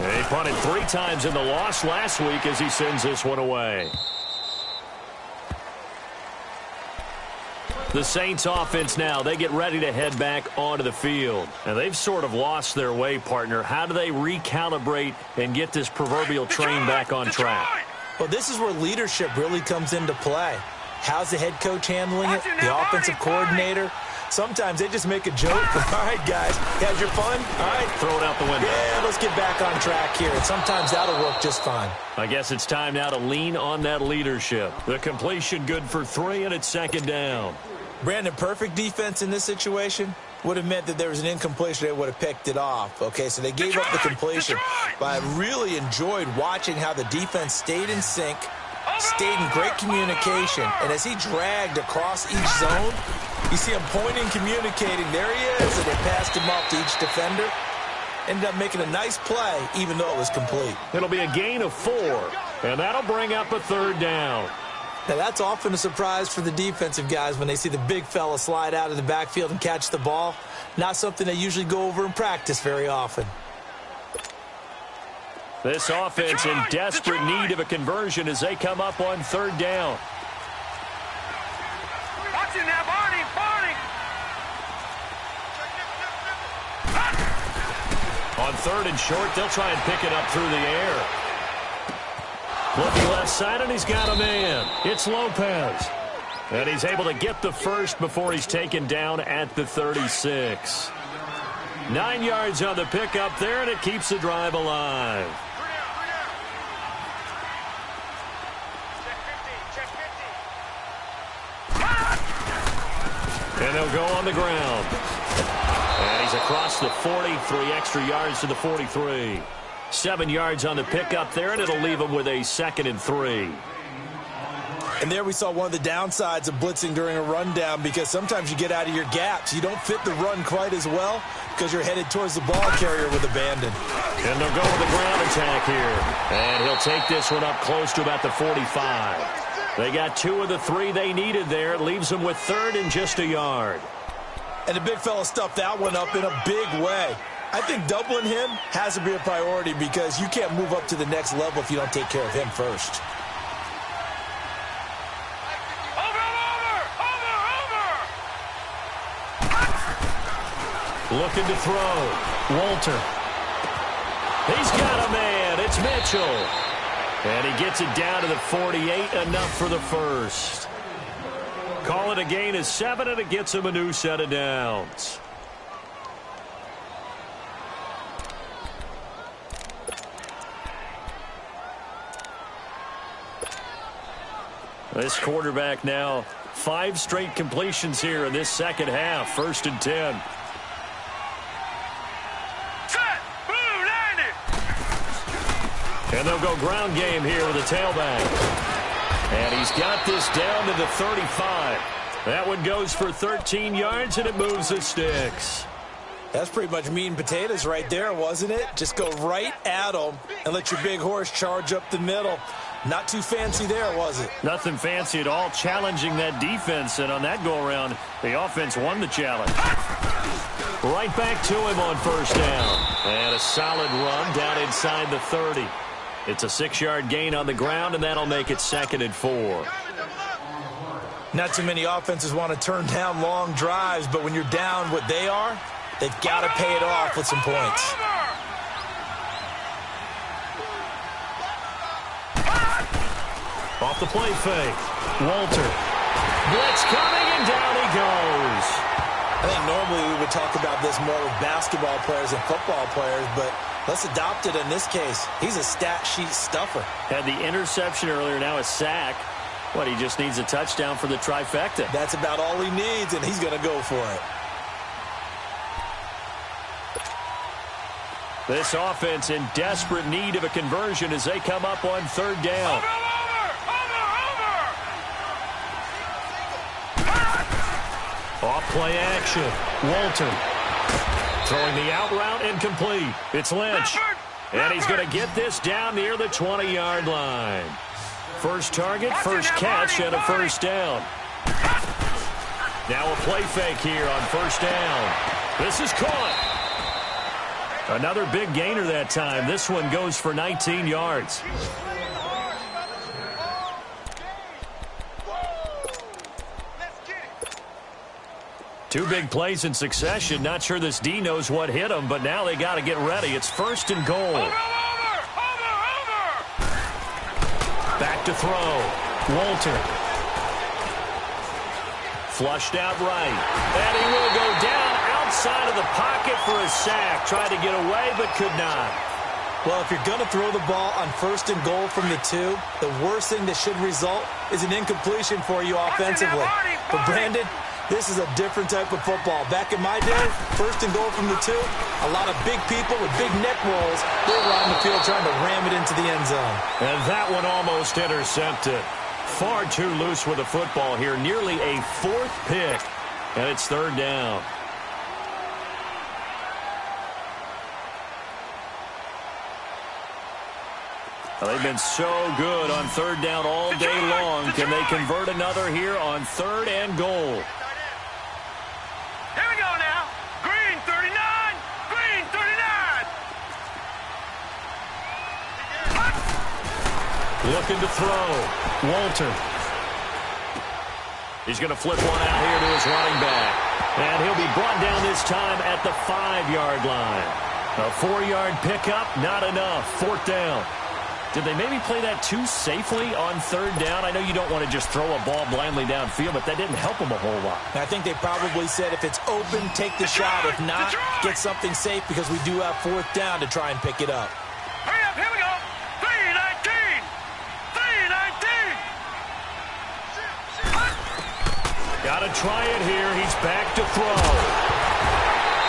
And he punted 3 times in the loss last week as he sends this one away. The Saints offense now, they get ready to head back onto the field. And they've sort of lost their way, partner. How do they recalibrate and get this proverbial train back on track? Well, this is where leadership really comes into play. How's the head coach handling it? The offensive coordinator? Sometimes they just make a joke. All right, guys, had your fun? All right. Throw it out the window. Yeah, let's get back on track here. And sometimes that'll work just fine. I guess it's time now to lean on that leadership. The completion good for 3, and it's 2nd down. Brandon, perfect defense in this situation would have meant that there was an incompletion. They would have picked it off. Okay, so they gave up the completion. But I really enjoyed watching how the defense stayed in sync, stayed in great communication, and as he dragged across each zone, you see him pointing, communicating. There he is, and they passed him off to each defender. Ended up making a nice play, even though it was complete. It'll be a gain of 4, and that'll bring up a 3rd down. Now, that's often a surprise for the defensive guys when they see the big fella slide out of the backfield and catch the ball. Not something they usually go over in practice very often. This offense in desperate need of a conversion as they come up on 3rd down. Watch it now, Barney. On 3rd and short, they'll try and pick it up through the air. Looking left side, and he's got a man. It's Lopez. And he's able to get the first before he's taken down at the 36. 9 yards on the pickup there, and it keeps the drive alive. And they'll go on the ground. And he's across the 40, 3 extra yards to the 43. 7 yards on the pickup there, and it'll leave him with a 2nd and 3. And there we saw one of the downsides of blitzing during a rundown, because sometimes you get out of your gaps. You don't fit the run quite as well because you're headed towards the ball carrier with abandon. And they'll go with the ground attack here. And he'll take this one up close to about the 45. They got 2 of the 3 they needed there. It leaves them with 3rd and just a yard. And the big fella stuffed that one up in a big way. I think doubling him has to be a priority, because you can't move up to the next level if you don't take care of him first. Looking to throw. Walter. He's got a man. It's Mitchell. And he gets it down to the 48. Enough for the first. Call it a gain of 7, and it gets him a new set of downs. This quarterback now 5 straight completions here in this second half. 1st and 10. And they'll go ground game here with a tailback. And he's got this down to the 35. That one goes for 13 yards, and it moves the sticks. That's pretty much meat and potatoes right there, wasn't it? Just go right at them and let your big horse charge up the middle. Not too fancy there, was it? Nothing fancy at all, challenging that defense. And on that go-around, the offense won the challenge. Right back to him on 1st down. And a solid run down inside the 30. It's a 6-yard gain on the ground, and that'll make it 2nd and 4. Not too many offenses want to turn down long drives, but when you're down what they are, they've got to pay it off with some points. Off the play fake. Walter. Blitz coming, and down he goes. I think normally we would talk about this more with basketball players and football players, but let's adopt it in this case. He's a stat sheet stuffer. Had the interception earlier, now a sack. What, he just needs a touchdown for the trifecta. That's about all he needs, and he's going to go for it. This offense in desperate need of a conversion as they come up on third down. Off play action. Walter. Throwing the out route incomplete. It's Lynch. And he's going to get this down near the 20-yard line. First target, first catch, and a first down. Now a play fake here on first down. This is caught. Another big gainer that time. This one goes for 19 yards. Two big plays in succession. Not sure this D knows what hit him, but now they got to get ready. It's first and goal. Back to throw. Walter. Flushed out right. And he will go down outside of the pocket for a sack. Tried to get away, but could not. Well, if you're going to throw the ball on first and goal from the 2, the worst thing that should result is an incompletion for you offensively. But Brandon, this is a different type of football. Back in my day, first and goal from the 2, a lot of big people with big neck rolls. They're around the field trying to ram it into the end zone. And that one almost intercepted. Far too loose with the football here. Nearly a 4th pick. And it's third down. Well, they've been so good on third down all day long. Can they convert another here on third and goal? Here we go now. Green 39. Green 39. Looking to throw. Walter. He's going to flip one out here to his running back. And he'll be brought down this time at the 5-yard line. A 4-yard pickup, not enough. Fourth down. Did they maybe play that too safely on third down? I know you don't want to just throw a ball blindly downfield, but that didn't help them a whole lot. I think they probably said if it's open, take the shot. If not, get something safe because we do have fourth down to try and pick it up. Hurry up, here we go. 319. 319. Got to try it here. He's back to throw.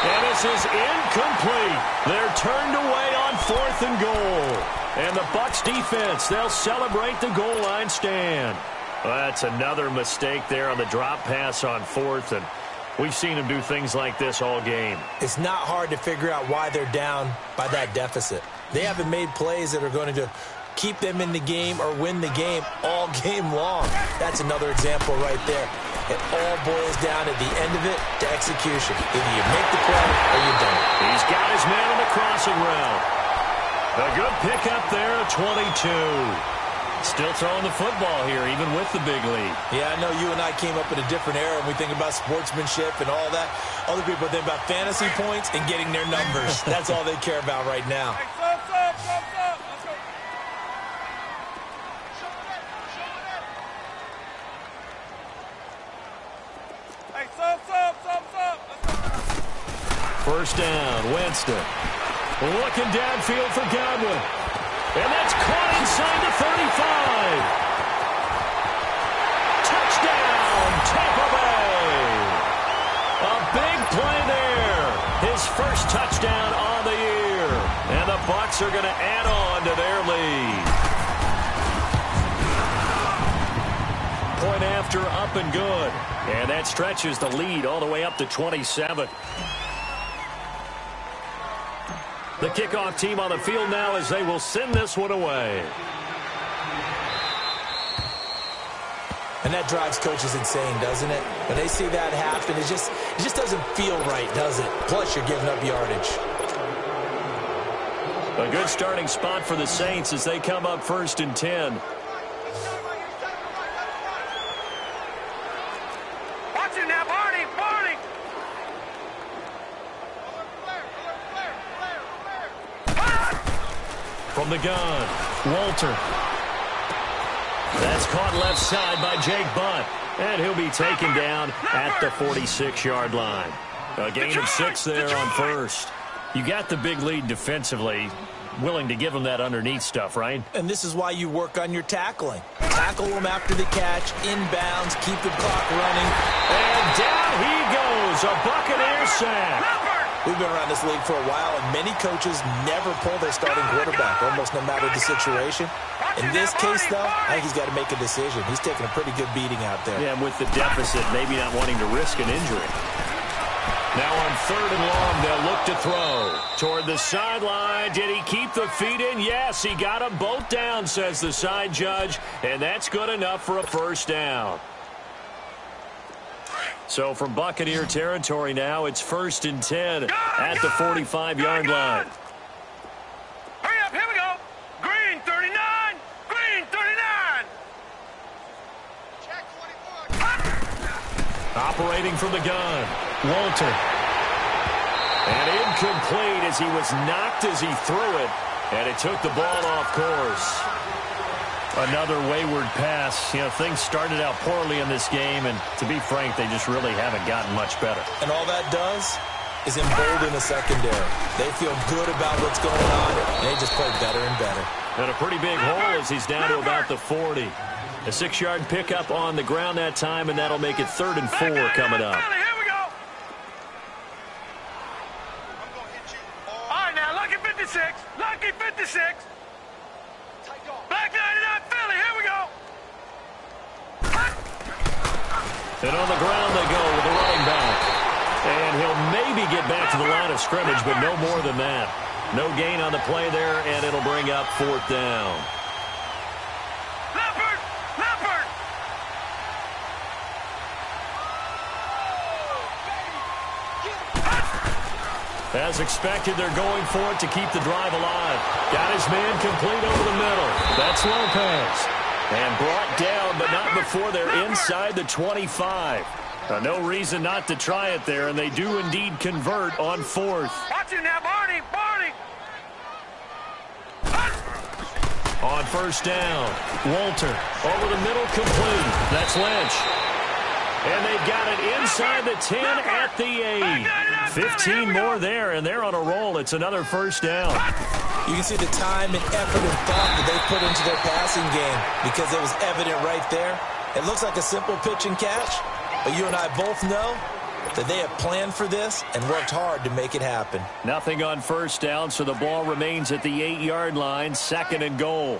And this is incomplete. They're turned away on fourth and goal. And the Bucs defense, they'll celebrate the goal line stand. Well, that's another mistake there on the drop pass on fourth, and we've seen them do things like this all game. It's not hard to figure out why they're down by that deficit. They haven't made plays that are going to keep them in the game or win the game all game long. That's another example right there. It all boils down at the end of it to execution. Either you make the play or you don't. He's got his man on the crossing route. A good pickup there, 22. Still throwing the football here, even with the big lead. Yeah, I know you and I came up in a different era, and we think about sportsmanship and all that. Other people think about fantasy points and getting their numbers. That's all they care about right now. First down, Winston. Looking downfield for Godwin. And that's caught inside the 35. Touchdown, Tampa Bay. A big play there. His first touchdown on the year. And the Bucs are going to add on to their lead. Point after, up and good. And that stretches the lead all the way up to 27. The kickoff team on the field now as they will send this one away. And that drives coaches insane, doesn't it? When they see that happen, it just doesn't feel right, does it? Plus, you're giving up yardage. A good starting spot for the Saints as they come up first and 10. Watch it now, Barney. Barney. From the gun, Walter. That's caught left side by Jake Butt. And he'll be taken down at the 46-yard line. A gain of 6 there on first. You got the big lead defensively. Willing to give him that underneath stuff, right? And this is why you work on your tackling. Tackle him after the catch, inbounds, keep the clock running. And down he goes, a Buccaneers sack. We've been around this league for a while, and many coaches never pull their starting quarterback, almost no matter the situation. In this case, though, I think he's got to make a decision. He's taking a pretty good beating out there. Yeah, and with the deficit, maybe not wanting to risk an injury. Now on 3rd and long, they'll look to throw. Toward the sideline, did he keep the feet in? Yes, he got them both down, says the side judge, and that's good enough for a first down. So from Buccaneer territory now, it's 1st and 10 at the 45-yard line. Hurry up, here we go. Green 39, green 39. Check 24. Operating from the gun, Walter. And incomplete as he was knocked as he threw it, and it took the ball off course. Another wayward pass. You know, things started out poorly in this game, and to be frank, they just really haven't gotten much better. And all that does is embolden the secondary. They feel good about what's going on, and they just play better and better. And a pretty big hole as he's down to about the 40. A 6-yard pickup on the ground that time, and that'll make it 3rd and 4 coming up. Here we go. All right, now, lucky 56. Lucky 56. Black 99 Philly, here we go. And on the ground they go with the running back. And he'll maybe get back to the line of scrimmage, but no more than that. No gain on the play there, and it'll bring up 4th down. Leopard! Leopard! As expected, they're going for it to keep the drive alive. Got his man complete over the middle. That's Lopez. And brought down, but not before they're inside the 25. No reason not to try it there, and they do indeed convert on 4th. Watch it now, Barney! Barney! On 1st down, Walter over the middle, complete. That's Lynch. And they've got it inside the 10 at the 8. 15 more there, and they're on a roll. It's another 1st down. You can see the time and effort and thought that they put into their passing game because it was evident right there. It looks like a simple pitch and catch, but you and I both know that they have planned for this and worked hard to make it happen. Nothing on 1st down, so the ball remains at the 8-yard line, 2nd and goal.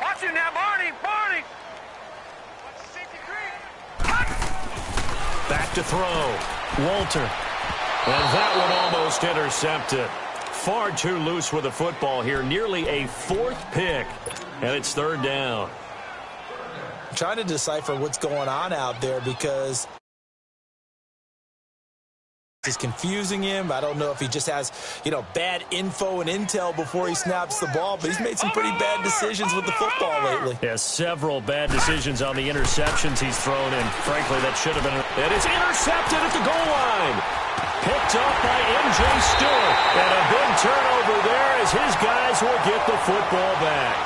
Watch it now, Barney! Barney! Back to throw. Walter. And that one almost intercepted. Far too loose with the football here. Nearly a 4th pick. And it's 3rd down. I'm trying to decipher what's going on out there because it's confusing him. I don't know if he just has, bad info and intel before he snaps the ball, but he's made some pretty bad decisions with the football lately. Yeah, several bad decisions on the interceptions he's thrown, and frankly, that should have been. And it's intercepted at the goal line. Picked up by M.J. Stewart. And a big turnover there as his guys will get the football back.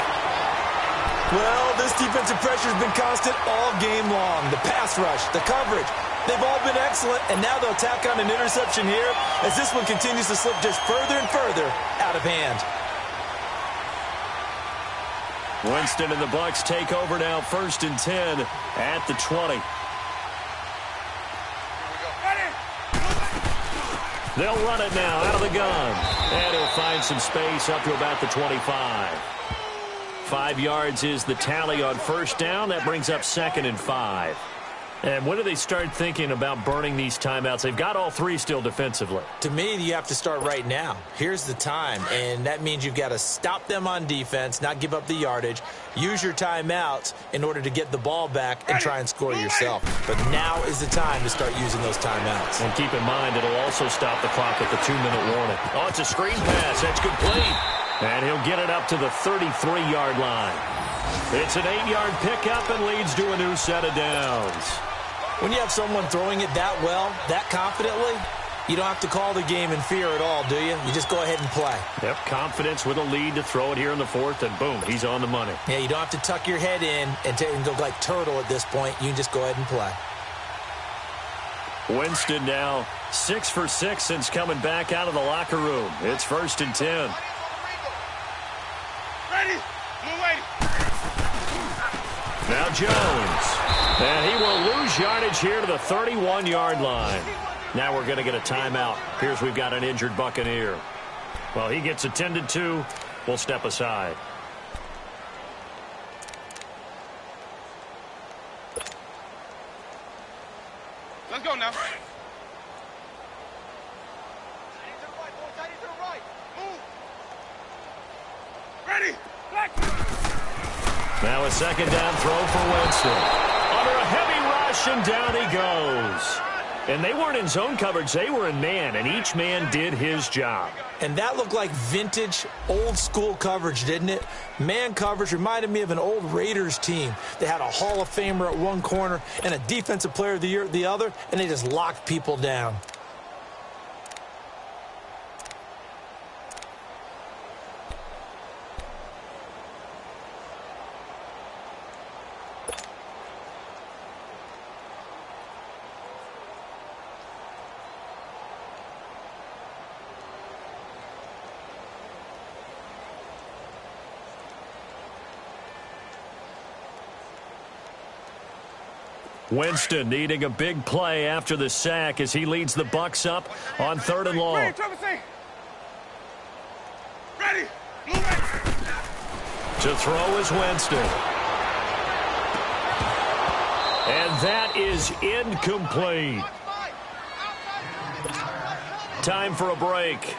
Well, this defensive pressure has been constant all game long. The pass rush, the coverage, they've all been excellent, and now they'll tack on an interception here as this one continues to slip just further and further out of hand. Winston and the Bucs take over now, 1st and 10 at the 20. They'll run it now out of the gun. And he'll find some space up to about the 25. 5 yards is the tally on 1st down. That brings up 2nd and 5. And when do they start thinking about burning these timeouts? They've got all 3 still defensively. To me, you have to start right now. Here's the time, and that means you've got to stop them on defense, not give up the yardage, use your timeouts in order to get the ball back and try and score yourself. But now is the time to start using those timeouts. And keep in mind, it'll also stop the clock at the 2-minute warning. Oh, it's a screen pass. That's complete. And he'll get it up to the 33-yard line. It's an 8-yard pickup and leads to a new set of downs. When you have someone throwing it that well, that confidently, You don't have to call the game in fear at all, do you? You just go ahead and play. Yep, confidence with a lead to throw it here in the fourth, and boom, he's on the money. Yeah, you don't have to tuck your head in and go like turtle at this point. You can just go ahead and play. Winston now 6 for 6 since coming back out of the locker room. It's 1st and 10. Ready? Blue lady. Now Jones. And he will lose yardage here to the 31-yard line. Now we're going to get a timeout. Here's we've got an injured Buccaneer. Well, he gets attended to. We'll step aside. Let's go now. Ready? Now a second down throw for Winston. Under a heavy rush, and down he goes. And they weren't in zone coverage. They were in man, and each man did his job. And that looked like vintage, old-school coverage, didn't it? Man coverage reminded me of an old Raiders team. They had a Hall of Famer at one corner and a Defensive Player of the Year at the other, and they just locked people down. Winston needing a big play after the sack as he leads the Bucs up on 3rd and long. Ready? To throw is Winston. And that is incomplete. Time for a break.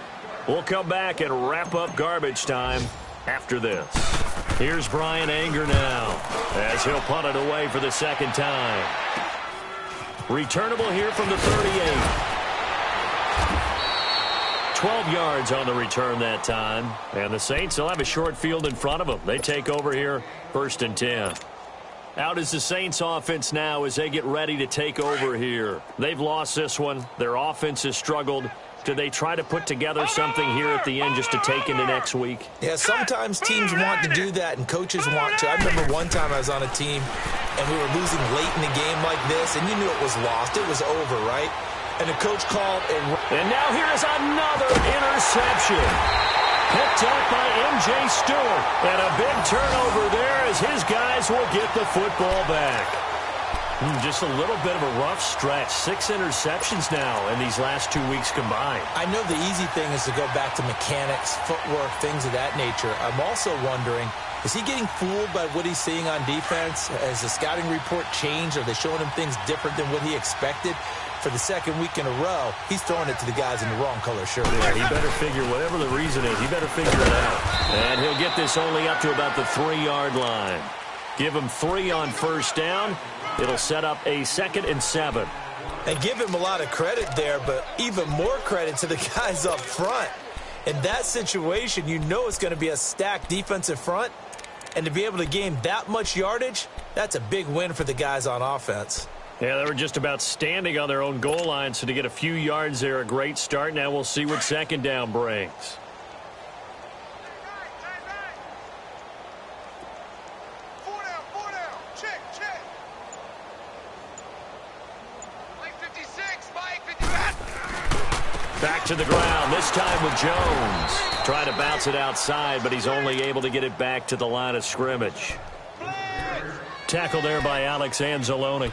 We'll come back and wrap up garbage time after this. Here's Brian Anger now as he'll punt it away for the second time. Returnable here from the 38. 12 yards on the return that time. And the Saints will have a short field in front of them. They take over here 1st and 10. Out is the Saints offense now as they get ready to take over here. They've lost this one. Their offense has struggled. Do they try to put together something here at the end just to take into next week? Yeah, sometimes teams want to do that and coaches want to. I remember one time I was on a team and we were losing late in the game like this, and you knew it was lost. It was over, right? And the coach called and now here is another interception. Picked up by M.J. Stewart. And a big turnover there as his guys will get the football back. Just a little bit of a rough stretch. 6 interceptions now in these last 2 weeks combined. I know the easy thing is to go back to mechanics, footwork, things of that nature. I'm also wondering, is he getting fooled by what he's seeing on defense? Has the scouting report changed? Are they showing him things different than what he expected? For the second week in a row, he's throwing it to the guys in the wrong color shirt. Yeah, he better figure, whatever the reason is, he better figure it out. And he'll get this only up to about the 3-yard line. Give him 3 on first down. It'll set up a 2nd and 7. And give him a lot of credit there, but even more credit to the guys up front. In that situation, you know it's going to be a stacked defensive front. And to be able to gain that much yardage, that's a big win for the guys on offense. Yeah, they were just about standing on their own goal line, so to get a few yards there, a great start. Now we'll see what second down brings. Back to the ground, this time with Jones. Trying to bounce it outside, but he's only able to get it back to the line of scrimmage. Tackle there by Alex Anzalone.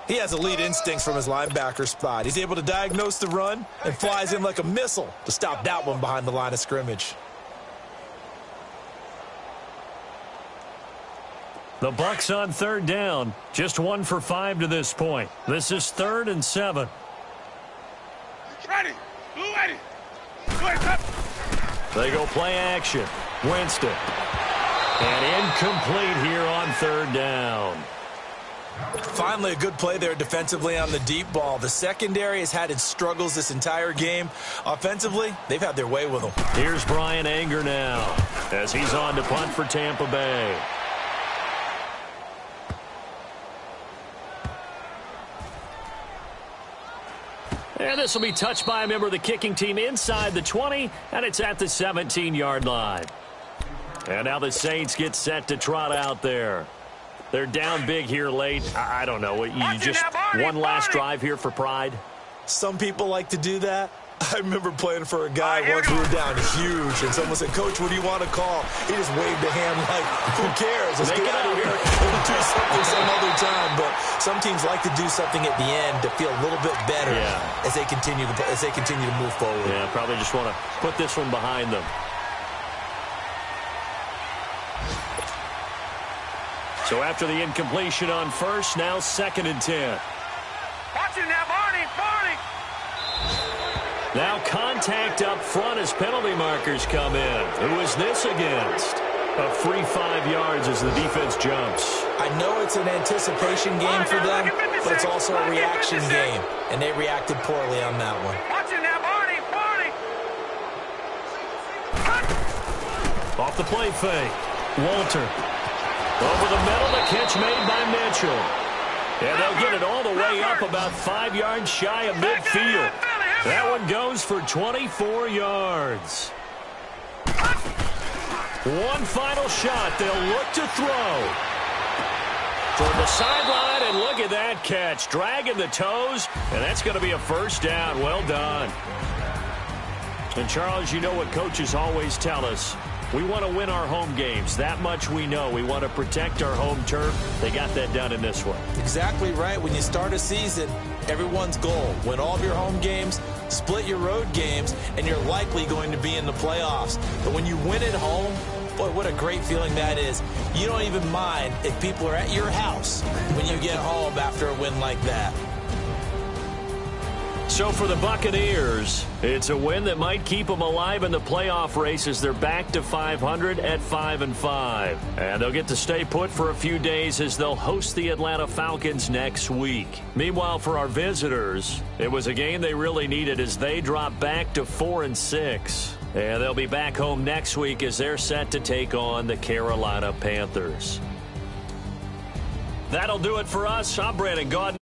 He has elite instincts from his linebacker spot. He's able to diagnose the run and flies in like a missile to stop that one behind the line of scrimmage. The Bucs on 3rd down. Just 1 for 5 to this point. This is 3rd and 7. Ready. Blue ready. They go play action. Winston. And incomplete here on 3rd down. Finally a good play there defensively on the deep ball. The secondary has had its struggles this entire game. Offensively, they've had their way with them. Here's Brian Anger now as he's on to punt for Tampa Bay. And this will be touched by a member of the kicking team inside the 20, and it's at the 17-yard line. And now the Saints get set to trot out there. They're down big here late. I don't know. You just one last drive here for pride? Some people like to do that. I remember playing for a guy once we were down huge, and someone said, "Coach, what do you want to call?" He just waved a hand like, "Who cares? Let's get out of here and do something some other time." But some teams like to do something at the end to feel a little bit better as they continue to move forward. Yeah, probably just want to put this one behind them. So after the incompletion on first, now 2nd and 10. Watch it now, Barney. Now contact up front as penalty markers come in. Who is this against? A free 5 yards as the defense jumps. I know it's an anticipation game for them, but it's also a reaction game, and they reacted poorly on that one. Watch it now, Barney. Off the play fake. Walter. Over the middle, the catch made by Mitchell. And they'll get it all the way up about 5 yards shy of midfield. That one goes for 24 yards. One final shot. They'll look to throw. Toward the sideline, and look at that catch. Dragging the toes, and that's going to be a first down. Well done. And, Charles, you know what coaches always tell us. We want to win our home games. That much we know. We want to protect our home turf. They got that done in this one. Exactly right. When you start a season, everyone's goal: win all of your home games, split your road games, and you're likely going to be in the playoffs. But when you win at home, boy, what a great feeling that is. You don't even mind if people are at your house when you get home after a win like that. So for the Buccaneers, it's a win that might keep them alive in the playoff race as they're back to 500 at 5-5. And they'll get to stay put for a few days as they'll host the Atlanta Falcons next week. Meanwhile, for our visitors, it was a game they really needed as they drop back to 4-6. And they'll be back home next week as they're set to take on the Carolina Panthers. That'll do it for us. I'm Brandon Gaudin.